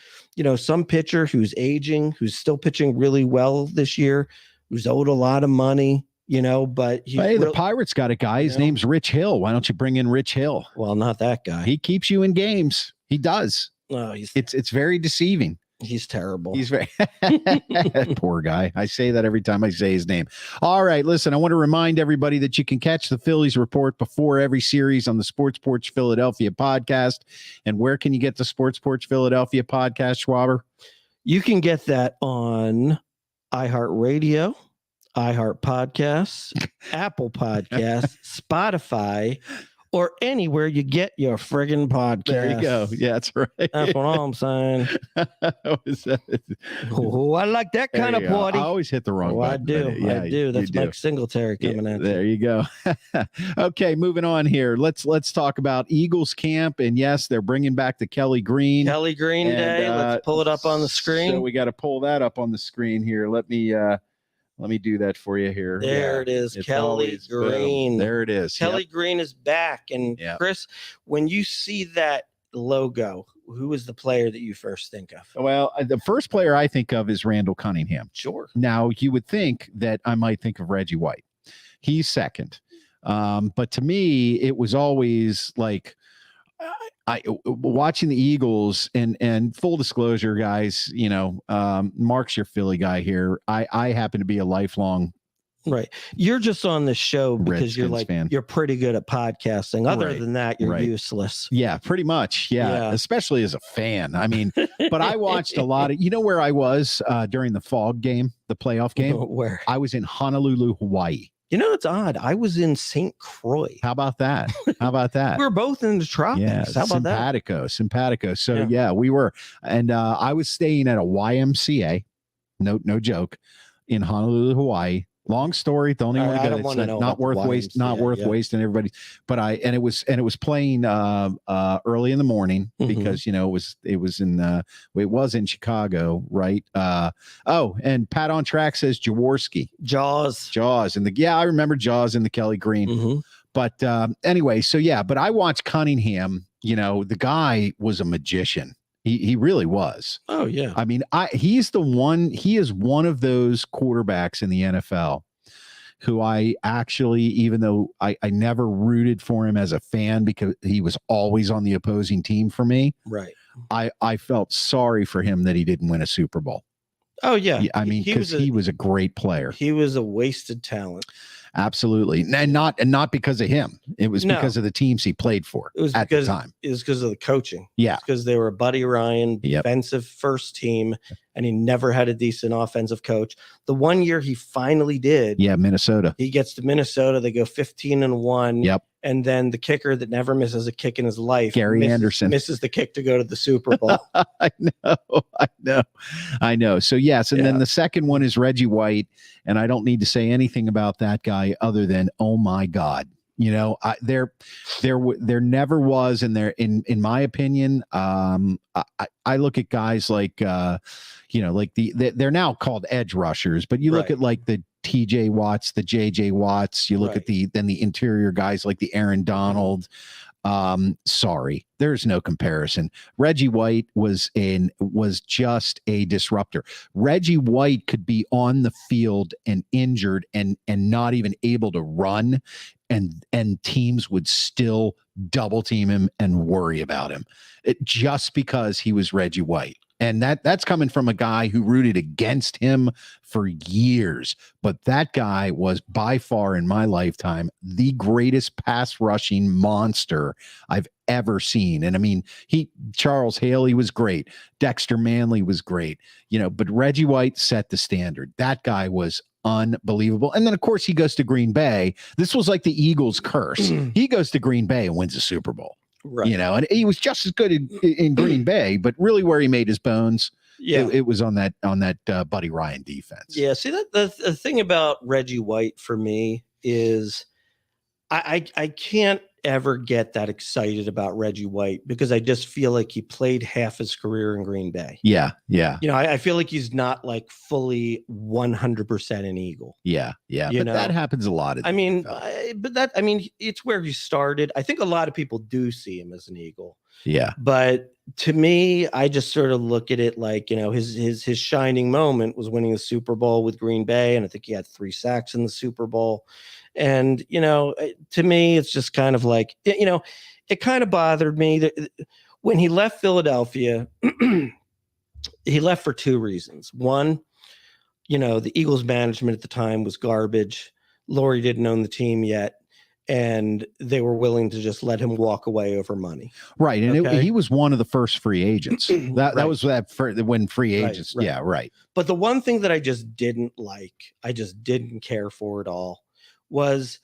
some pitcher who's aging, who's still pitching really well this year, who's owed a lot of money, but
the Pirates got a guy. His name's Rich Hill. Why don't you bring in Rich Hill?
Well, not that guy.
He keeps you in games. He does.
No,
it's very deceiving.
He's terrible.
He's very poor guy. I say that every time I say his name. All right, listen, I want to remind everybody that you can catch the Phillies report before every series on the Sports Porch Philadelphia podcast. And where can you get the Sports Porch Philadelphia podcast, Schwaber?
You can get that on iHeartRadio, iHeart Podcasts, Apple Podcasts, Spotify, or anywhere you get your friggin' podcast.
There you go. Yeah, that's right.
That's what I'm saying. Oh, I like that kind of party.
I always hit the wrong button.
I do.
Yeah,
I do. That's Mike Singletary coming at you.
There you go. Okay, moving on here. Let's talk about Eagles camp. And yes, they're bringing back the Kelly Green
Day. Let's pull it up on the screen.
So we got to pull that up on the screen here. Let me do that for you here.
There it is, Kelly Green.
There it is.
Kelly Green is back. And Chris, when you see that logo, who is the player that you first think of?
Well, the first player I think of is Randall Cunningham.
Sure.
Now, you would think that I might think of Reggie White. He's second. But to me, it was always like I watching the Eagles and full disclosure, guys, Mark's your Philly guy here. I happen to be a lifelong
right. You're just on this show because
Redskins
you're pretty good at podcasting. Other than that, you're useless.
Yeah, pretty much. Yeah, especially as a fan. I mean, but I watched a lot of, where I was during the the playoff game?
Where?
I was in Honolulu, Hawaii.
It's odd. I was in St. Croix.
How about that? We
were both in the tropics.
Yeah,
how about
simpatico. So we were, and I was staying at a YMCA. No joke, in Honolulu, Hawaii. Long story. Don't even want to go. It's not worth wasting everybody. But it was playing early in the morning because it was in Chicago, right? And Pat on Track says Jaworski. Jaws, and I remember Jaws in the Kelly Green. But anyway, but I watched Cunningham. The guy was a magician. He really was.
Oh yeah.
I mean, he is one of those quarterbacks in the NFL who I actually, even though I never rooted for him as a fan because he was always on the opposing team for me.
Right.
I felt sorry for him that he didn't win a Super Bowl.
Oh yeah.
I mean, because he was a great player.
He was a wasted talent.
Absolutely. And not because of him. It was because of the teams he played for at the time.
It was because of the coaching.
Yeah.
Because they were a Buddy Ryan defensive first team, and he never had a decent offensive coach. The one year he finally did.
Yeah, Minnesota.
He gets to Minnesota. They go 15-1.
Yep.
And then the kicker that never misses a kick in his life,
Gary Anderson,
misses the kick to go to the Super Bowl.
I know. So yes, and then the second one is Reggie White, and I don't need to say anything about that guy other than, oh my God, there never was, and there in my opinion, I look at guys like they're now called edge rushers, but you look at like the TJ Watts, the JJ Watts, you look at the interior guys like the Aaron Donald. Sorry, there's no comparison. Reggie White was just a disruptor. Reggie White could be on the field and injured and not even able to run, and teams would still double team him and worry about him just because he was Reggie White. And that's coming from a guy who rooted against him for years. But that guy was by far in my lifetime the greatest pass rushing monster I've ever seen. And I mean, Charles Haley was great. Dexter Manley was great, but Reggie White set the standard. That guy was unbelievable. And then of course he goes to Green Bay. This was like the Eagles curse. He goes to Green Bay and wins a Super Bowl. Right. And he was just as good in Green Bay, but really where he made his bones, it was on that Buddy Ryan defense.
Yeah. See, the thing about Reggie White for me is I can't ever get that excited about Reggie White because I just feel like he played half his career in Green Bay.
Yeah. Yeah.
I feel like he's not like fully 100% an Eagle.
Yeah. Yeah. But that happens a lot.
It's where he started. I think a lot of people do see him as an Eagle.
Yeah.
But to me, I just sort of look at it like, his shining moment was winning the Super Bowl with Green Bay. And I think he had 3 sacks in the Super Bowl. And, to me, it's just kind of like, it kind of bothered me that when he left Philadelphia, he left for 2 reasons. One, the Eagles management at the time was garbage. Laurie didn't own the team yet. And they were willing to just let him walk away over money.
Right. And he was one of the first free agents. That was when free agents. Right. Yeah. Right.
But the one thing that I just didn't like, I just didn't care for at all, was,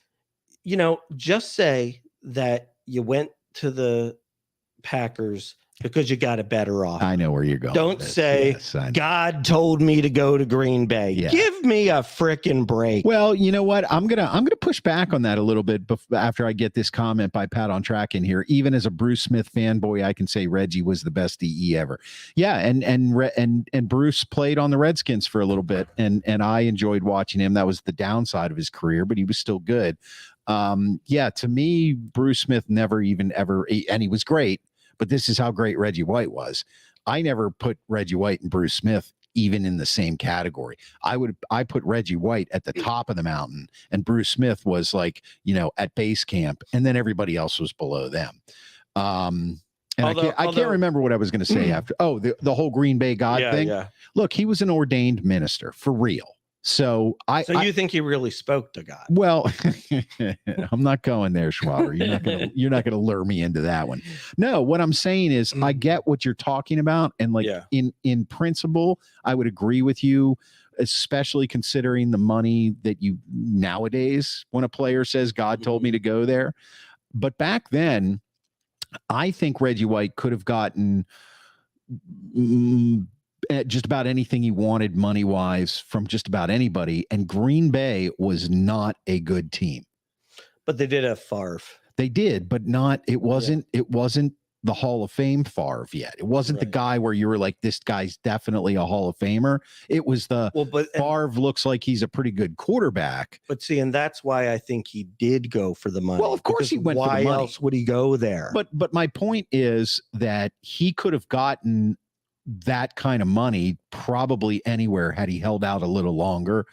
just say that you went to the Packers because you got a better offer.
I know where you're going.
Don't say, God told me to go to Green Bay. Yeah. Give me a frickin' break.
Well, you know what? I'm gonna push back on that a little bit after I get this comment by Pat on Track in here. Even as a Bruce Smith fanboy, I can say Reggie was the best DE ever. Yeah, and Bruce played on the Redskins for a little bit, and I enjoyed watching him. That was the downside of his career, but he was still good. To me, Bruce Smith never even ever, and he was great. but this is how great Reggie White was. I never put Reggie White and Bruce Smith even in the same category. I put Reggie White at the top of the mountain, and Bruce Smith was like, at base camp, and then everybody else was below them. And I can't remember what I was going to say after. Oh, the whole Green Bay God thing. Yeah. Look, he was an ordained minister for real. So you think
he really spoke to God?
Well, I'm not going there, Schwaber. You're not gonna lure me into that one. No, what I'm saying is I get what you're talking about, and in principle, I would agree with you, especially considering the money that you nowadays when a player says God told me to go there. But back then, I think Reggie White could have gotten just about anything he wanted money-wise from just about anybody, and Green Bay was not a good team.
But they did have Favre.
They did, but it wasn't the Hall of Fame Favre yet. It wasn't the guy where you were like, this guy's definitely a Hall of Famer. It was Favre looks like he's a pretty good quarterback.
But see, and that's why I think he did go for the money.
Well, of course he went for the money.
Why else would he go there?
But my point is that he could have gotten that kind of money probably anywhere had he held out a little longer.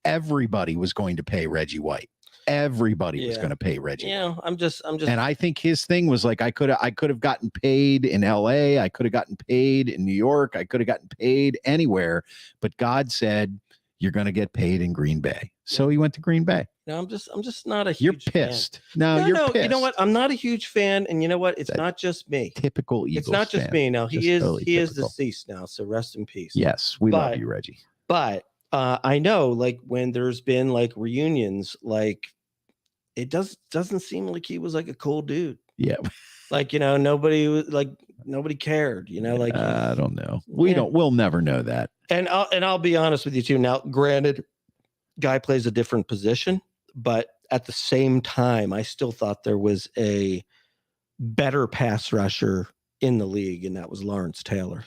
Everybody was going to pay Reggie White. Everybody was going to pay Reggie.
Yeah, I'm just.
And I think his thing was like, I could have gotten paid in LA. I could have gotten paid in New York. I could have gotten paid anywhere. But God said, you're going to get paid in Green Bay. So he went to Green Bay.
No, I'm just not a huge
You're pissed.
Fan.
No, you're pissed.
You know what? I'm not a huge fan. And you know what? It's not just me.
Typical Eagles.
It's not just
fan.
me. Now he
Just
is deceased now. So rest in peace.
Yes, we love you, Reggie.
But I know, like, when there's been like reunions, like, it doesn't seem like he was like a cool dude.
Yeah.
Like, nobody cared, like,
I don't know. We'll never know that.
And I'll be honest with you too. Now, granted, guy plays a different position, but at the same time, I still thought there was a better pass rusher in the league, and that was Lawrence Taylor.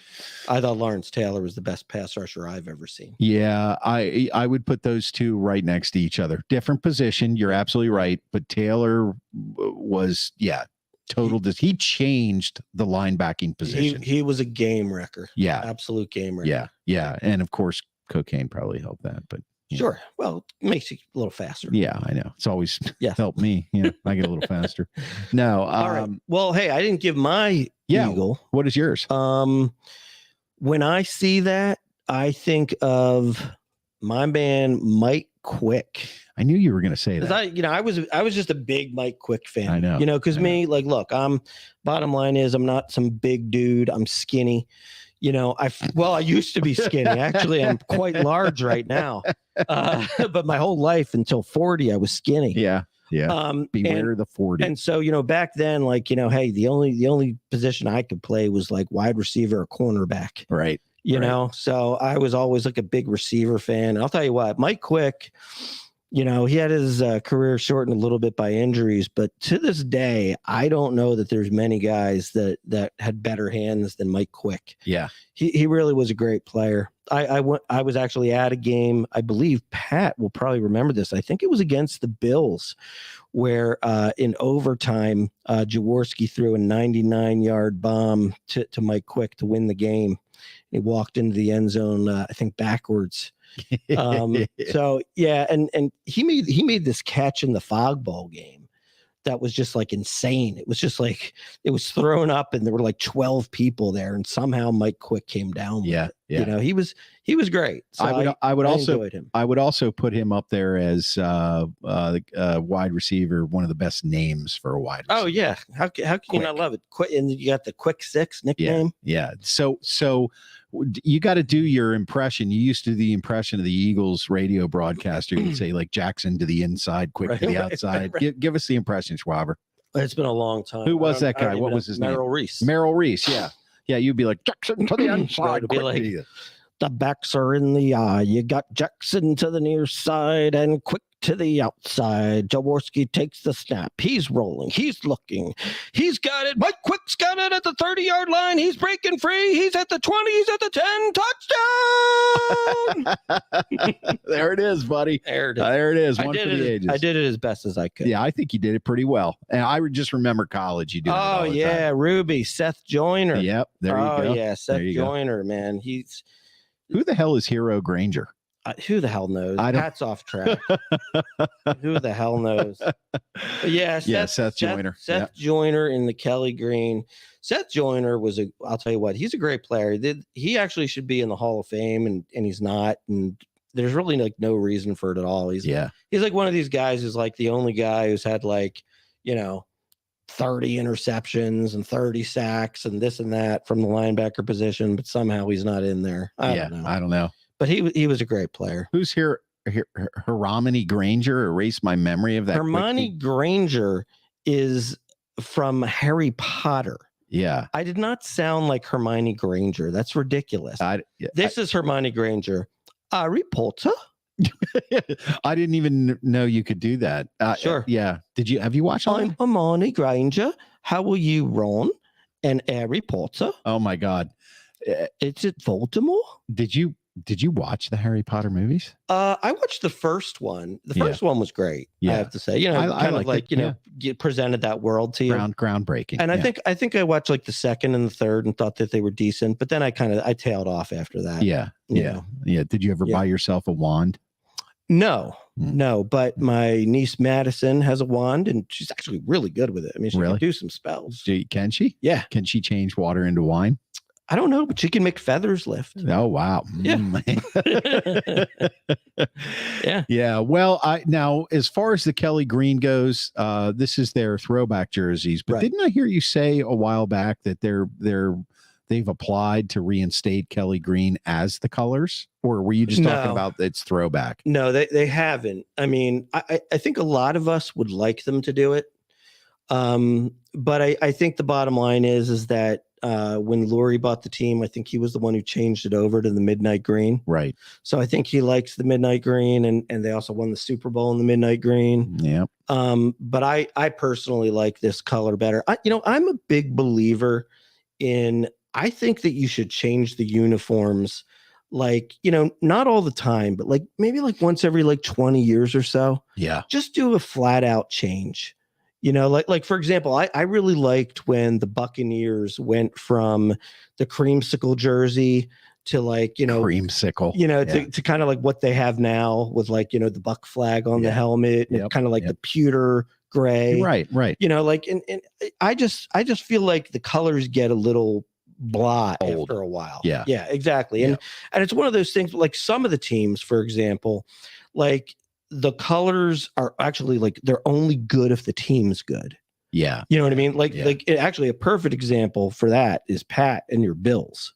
I thought Lawrence Taylor was the best pass rusher I've ever seen.
Yeah, I would put those two right next to each other. Different position. You're absolutely right. But Taylor was, total. He changed the linebacking position.
He was a game wrecker.
Yeah.
Absolute game wrecker.
Yeah. And of course, cocaine probably helped that, but.
Sure. Well, it makes you a little faster.
Yeah, I know. It's always helped me. I get a little faster. No.
All right. Well, hey, I didn't give my Eagle.
What is yours?
When I see that, I think of my man Mike Quick.
I knew you were going to say that.
I was just a big Mike Quick fan.
I know.
Because me, like, look, bottom line is I'm not some big dude. I'm skinny. I used to be skinny. Actually, I'm quite large right now. But my whole life until 40, I was skinny.
Yeah. Beware the 40.
And so, back then, like, hey, the only position I could play was like wide receiver or cornerback.
Right.
You know, so I was always like a big receiver fan. And I'll tell you what, Mike Quick, he had his career shortened a little bit by injuries, but to this day, I don't know that there's many guys that had better hands than Mike Quick.
Yeah.
He really was a great player. I was actually at a game, I believe Pat will probably remember this. I think it was against the Bills where in overtime, Jaworski threw a 99-yard bomb to Mike Quick to win the game. He walked into the end zone, I think backwards. So yeah, and he made this catch in the Fog Bowl game that was just like insane. It was just like it was thrown up and there were like 12 people there, and somehow Mike Quick came down with it. He was great. So I would also put him up there as
wide receiver, one of the best names for a wide receiver.
Oh yeah, how can you not love it? And you got the Quick Six nickname.
Yeah. So you got to do your impression. You used to do the impression of the Eagles radio broadcaster. You'd say like Jackson to the inside, Quick to the outside. Right. Give us the impression, Schwaber.
It's been a long time.
Who was that guy? What was his name? Merrill Reese. Yeah. Yeah. You'd be like Jackson to the inside.
Be like, the backs are in the eye. You got Jackson to the near side and Quick to the outside. Jaworski takes the snap. He's rolling. He's looking. He's got it. Mike Quick's got it at the 30-yard line. He's breaking free. He's at the 20. He's at the 10. Touchdown!
There it is, buddy.
There it is.
There it is. One for the ages.
I did it as best as I could.
Yeah, I think you did it pretty well. And I just remember college. You did it all the time.
Ruby, Seth Joyner.
Yep, there you go.
Oh, yeah, Seth Joyner, man.
Who the hell is Hero Granger?
Who the hell knows? Hats off track. Who the hell knows? But yeah,
Seth Joyner.
Seth Joyner in the Kelly Green. Seth Joyner I'll tell you what, he's a great player. He actually should be in the Hall of Fame, and he's not. And there's really like no reason for it at all. He's like one of these guys who's like the only guy who's had like, 30 interceptions and 30 sacks and this and that from the linebacker position, but somehow he's not in there. I don't know. But he was a great player.
Who's here? Hermione Granger? Erase my memory of that.
Hermione Granger is from Harry Potter.
Yeah.
I did not sound like Hermione Granger. That's ridiculous. This is Hermione Granger. Harry Potter?
I didn't even know you could do that.
Sure.
Yeah. Have you watched all
I'm
that?
Hermione Granger. How will you, Ron? And Harry Potter?
Oh my God.
Is it Voldemort?
Did you watch the Harry Potter movies?
I watched the first one. The first one was great. I have to say, get presented that world to you.
Groundbreaking.
And I think I watched like the second and the third and thought that they were decent, but then I tailed off after that.
Yeah. Did you ever buy yourself a wand?
No, but my niece Madison has a wand and she's actually really good with it. I mean, she can do some spells.
Can she?
Yeah.
Can she change water into wine?
I don't know, but she can make feathers lift.
Oh, wow.
Yeah.
Yeah. Well, now as far as the Kelly Green goes, this is their throwback jerseys, but didn't I hear you say a while back that they've applied to reinstate Kelly Green as the colors, or were you just talking about its throwback?
No, they haven't. I mean, I think a lot of us would like them to do it. But I think the bottom line is that when Lurie bought the team, I think he was the one who changed it over to the midnight green. Right. So I think he likes the midnight green, and they also won the Super Bowl in the midnight green.
Yeah.
But I personally like this color better. I'm a big believer in, I think that you should change the uniforms, like, not all the time, but like maybe like once every like 20 years or so.
Yeah.
Just do a flat out change. Like for example, I really liked when the Buccaneers went from the creamsicle jersey to like,
creamsicle,
to kind of like what they have now with like, the Buck flag on the helmet and kind of like the pewter gray.
Right.
And I just feel like the colors get a little blah old after a while. Yeah, exactly. And it's one of those things, like some of the teams, for example, like the colors are actually like, they're only good if the team's good.
Yeah.
You know what I mean? Like actually a perfect example for that is Pat and your Bills.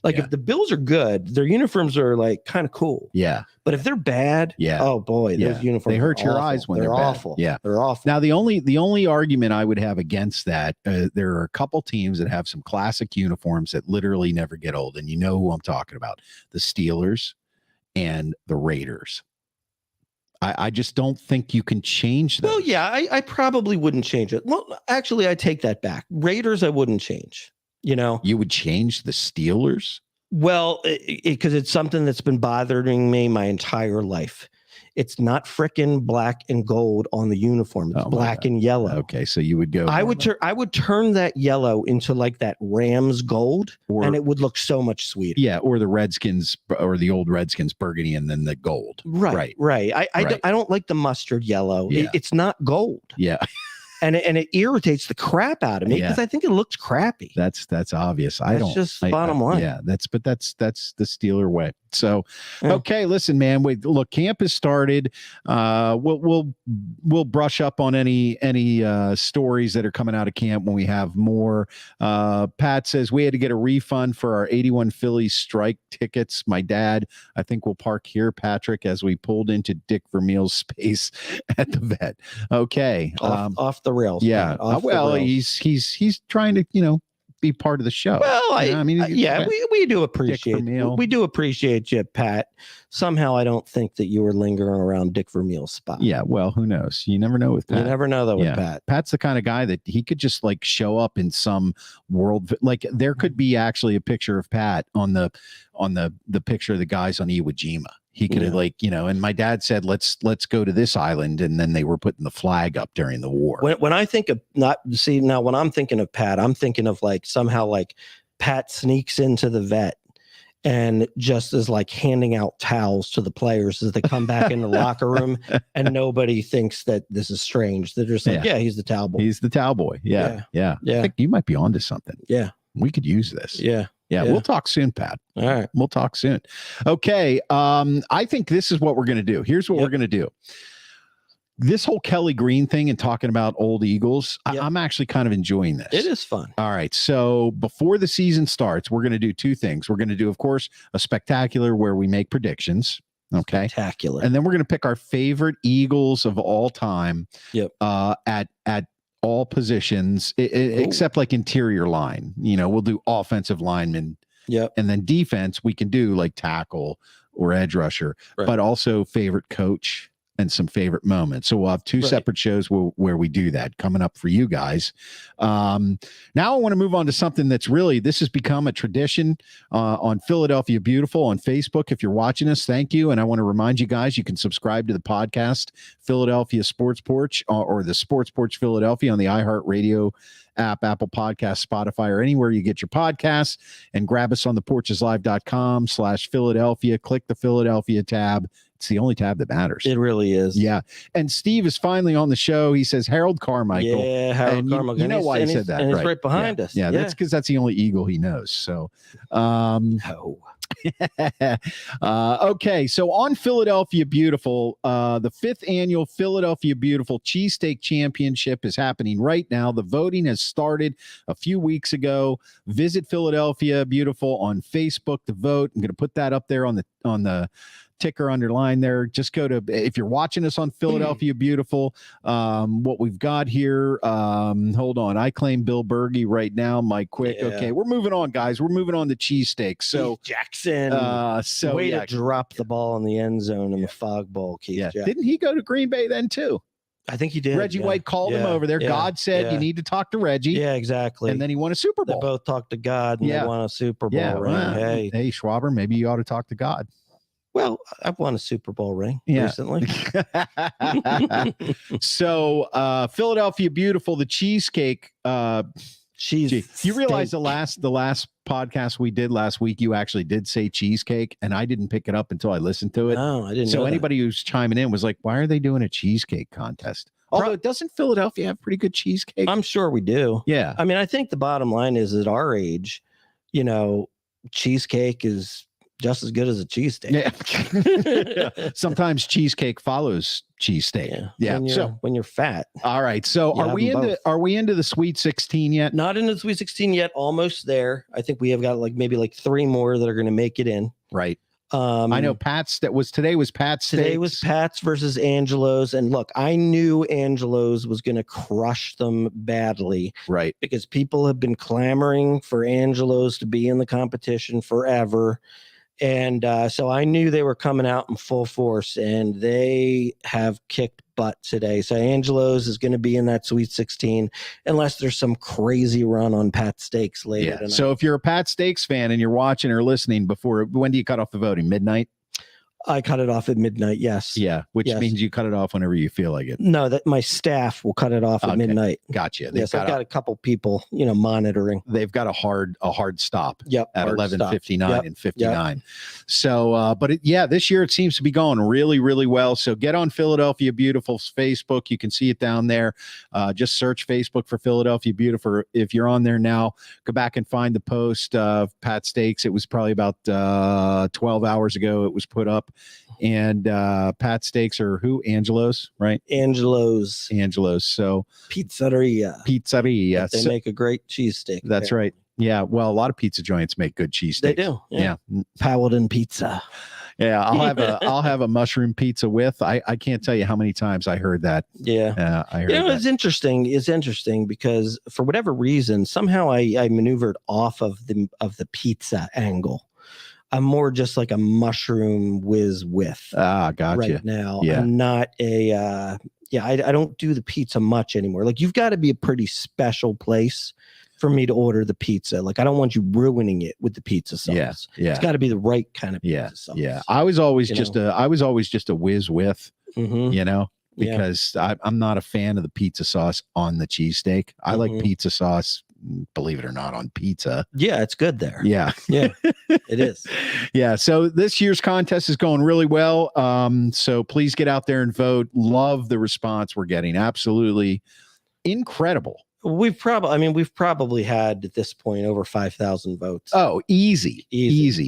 Like if the Bills are good, their uniforms are like kind of cool.
Yeah.
But if they're bad, oh boy, those uniforms,
they hurt your eyes when they're
awful.
Yeah.
They're awful.
Now, the only argument I would have against that, there are a couple teams that have some classic uniforms that literally never get old. And you know who I'm talking about, the Steelers and the Raiders. I just don't think you can change them.
Well, yeah, I probably wouldn't change it. Well, actually, I take that back. Raiders, I wouldn't change. You
would change the Steelers?
Well, because it's something that's been bothering me my entire life. It's not frickin' black and gold on the uniform. It's black and yellow.
Okay, so you would go.
I would turn that yellow into like that Rams gold, and it would look so much sweeter.
Yeah, or the Redskins, or the old Redskins burgundy, and then the gold.
Right. I don't like the mustard yellow.
Yeah.
It's not gold.
Yeah.
And it irritates the crap out of me because I think it looks crappy.
That's obvious.
That's just bottom line.
Yeah, that's the Steeler way. So, okay, listen, man. Wait, look, camp has started. We'll brush up on any stories that are coming out of camp when we have more. Pat says we had to get a refund for our 81 Phillies strike tickets. My dad, I think we'll park here, Patrick, as we pulled into Dick Vermeil's space at the vet. Okay,
off the rails.
Yeah. Well, he's trying to be part of the show.
Well, we do appreciate you, Pat. somehow I don't think that you were lingering around Dick Vermeil's spot.
Yeah, well, who knows? You never know with Pat.
You never know though with Pat.
Pat's the kind of guy that he could just like show up in some world. Like there could be actually a picture of Pat on the picture of the guys on Iwo Jima. He could have and my dad said, let's go to this island. And then they were putting the flag up during the war.
When I think of when I'm thinking of Pat, I'm thinking of like somehow like Pat sneaks into the vet and just is like handing out towels to the players as they come back in the locker room, and nobody thinks that this is strange. They're just like, yeah, he's the towel boy.
He's the towel boy. Yeah. I think you might be onto something.
Yeah.
We could use this.
Yeah.
We'll talk soon, Pat.
All right.
We'll talk soon. Okay. I think this is what we're going to do. Here's what we're going to do. This whole Kelly Green thing and talking about old Eagles, I'm actually kind of enjoying this.
It is fun.
All right. So before the season starts, we're going to do two things. We're going to do, of course, a spectacular where we make predictions. Okay.
Spectacular.
And then we're going to pick our favorite Eagles of all time. At all positions, except like interior line. We'll do offensive linemen. And then defense, we can do like tackle or edge rusher, but also favorite coach and some favorite moments. So we'll have two separate shows where we do that coming up for you guys. Now I want to move on to something that's this has become a tradition on Philadelphia Beautiful on Facebook. If you're watching us, thank you. And I want to remind you guys, you can subscribe to the podcast, Philadelphia Sports Porch or the Sports Porch Philadelphia on the iHeartRadio app, Apple Podcasts, Spotify, or anywhere you get your podcasts, and grab us on theporcheslive.com/Philadelphia. Click the Philadelphia tab. It's the only tab that matters.
It really is.
Yeah. And Steve is finally on the show. He says Harold Carmichael.
Yeah, Harold Carmichael.
You know why he said that,
and
right?
He's right behind us.
Yeah, that's because that's the only Eagle he knows. So, okay, so on Philadelphia Beautiful, the 5th annual Philadelphia Beautiful Cheesesteak Championship is happening right now. The voting has started a few weeks ago. Visit Philadelphia Beautiful on Facebook to vote. I'm going to put that up there on the ticker underline there. Just go to, if you're watching us on Philadelphia Beautiful, what we've got here, hold on, I claim Bill Berge right now, Mike Quick. Okay, we're moving on, guys. We're moving on to cheesesteaks. So
Keith Jackson, way to drop the ball in the end zone in the fog bowl, Keith Jackson.
Didn't he go to Green Bay then too?
I think he did.
Reggie White called him over there. God said, you need to talk to Reggie.
Yeah, exactly.
And then he won a Super Bowl.
They both talked to God and they won a Super Bowl ring.
Hey, Schwaber, maybe you ought to talk to God.
Well, I've won a Super Bowl ring recently.
So Philadelphia Beautiful, the cheesecake. You realize the last podcast we did last week, you actually did say cheesecake, and I didn't pick it up until I listened to it.
No, I didn't.
So anybody who's chiming in was like, why are they doing a cheesecake contest? Although doesn't Philadelphia have pretty good cheesecake?
I'm sure we do.
Yeah.
I mean, I think the bottom line is at our age, cheesecake is just as good as a cheesesteak.
Yeah. Sometimes cheesecake follows cheesesteak. Yeah.
When you're fat.
All right. So are we into the Sweet 16 yet?
Not into the Sweet 16 yet. Almost there. I think we have got maybe 3 more that are going to make it in.
Right. I know today was Pat's.
Today was Pat's versus Angelo's. And look, I knew Angelo's was going to crush them badly.
Right.
Because people have been clamoring for Angelo's to be in the competition forever. And so I knew they were coming out in full force, and they have kicked butt today. So Angelo's is going to be in that Sweet 16 unless there's some crazy run on Pat Steaks later tonight.
So if you're a Pat Steaks fan and you're watching or listening when do you cut off the voting? Midnight?
I cut it off at midnight. Yes.
Yeah. Which means you cut it off whenever you feel like it.
No, that my staff will cut it off at midnight.
Gotcha.
I've got a couple people, monitoring.
They've got a hard stop.
Yep.
At 11:59 and 59. Yep. So, this year it seems to be going really, really well. So get on Philadelphia Beautiful's Facebook. You can see it down there. Just search Facebook for Philadelphia Beautiful. If you're on there now, go back and find the post of Pat Steaks. It was probably about 12 hours ago. It was put up. And Pat Steaks are who? Angelo's, right?
Angelo's.
So
Pizzeria. They make a great cheesesteak.
That's right. Yeah. Well, a lot of pizza joints make good cheesesteaks.
They do. Yeah. Paladin pizza.
Yeah, I'll have a mushroom pizza with. I can't tell you how many times I heard that.
Yeah.
I heard that.
It's interesting. It's interesting because for whatever reason, somehow I maneuvered off of the pizza angle. I'm more just like a mushroom whiz with
Gotcha.
right now.
Yeah.
I'm not a I don't do the pizza much anymore. Like, you've got to be a pretty special place for me to order the pizza. Like, I don't want you ruining it with the pizza sauce.
Yeah.
It's got to be the right kind of pizza sauce.
Yeah. I was always just a whiz with, you know, because I'm not a fan of the pizza sauce on the cheesesteak. I like pizza sauce, believe it or not, on pizza.
Yeah, it's good there.
Yeah.
Yeah, it is.
Yeah. So this year's contest is going really well. So please get out there and vote. Love the response we're getting. Absolutely incredible.
We've probably had at this point over 5,000 votes.
Oh, easy.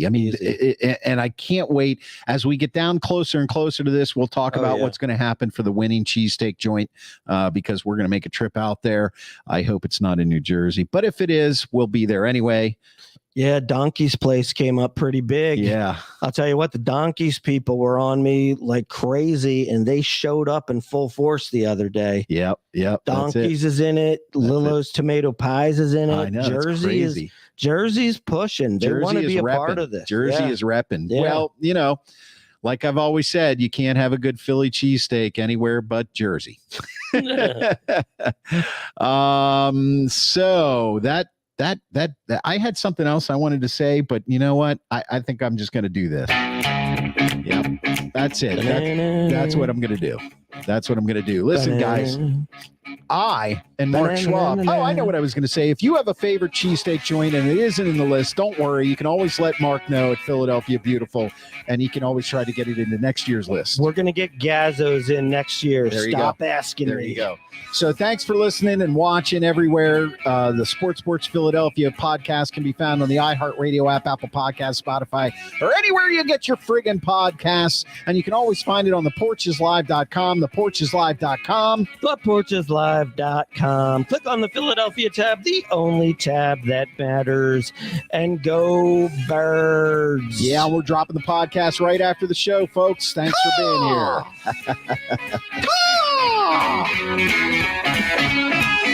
I mean, and I can't wait as we get down closer and closer to this. We'll talk about what's going to happen for the winning cheesesteak joint, because we're going to make a trip out there. I hope it's not in New Jersey, but if it is, we'll be there anyway.
Yeah, Donkey's place came up pretty big.
Yeah.
I'll tell you what, the Donkey's people were on me like crazy, and they showed up in full force the other day.
Yep.
Donkey's is in it. Lillo's Tomato Pies is in it.
I know,
Jersey's pushing. They want to be a part of this.
Jersey is repping.
Yeah.
Well, you know, like I've always said, you can't have a good Philly cheesesteak anywhere but Jersey. So that I had something else I wanted to say, but you know what? I think I'm just going to do this. Yep. That's it. That's what I'm going to do. That's what I'm going to do. Listen, guys, I and Mark Schwab. Oh, I know what I was going to say. If you have a favorite cheesesteak joint and it isn't in the list, don't worry. You can always let Mark know at Philadelphia Beautiful, and he can always try to get it into next year's list.
We're going to get Gazzos in next year. Stop asking
there
me.
You go. So thanks for listening and watching everywhere. The Sports Philadelphia podcast can be found on the iHeartRadio app, Apple Podcasts, Spotify, or anywhere you get your friggin' podcasts. And you can always find it on theporcheslive.com, theporcheslive.com.
theporcheslive.com. Click on the Philadelphia tab, the only tab that matters, and go Birds.
Yeah, we're dropping the podcast right after the show, folks. Thanks for being here.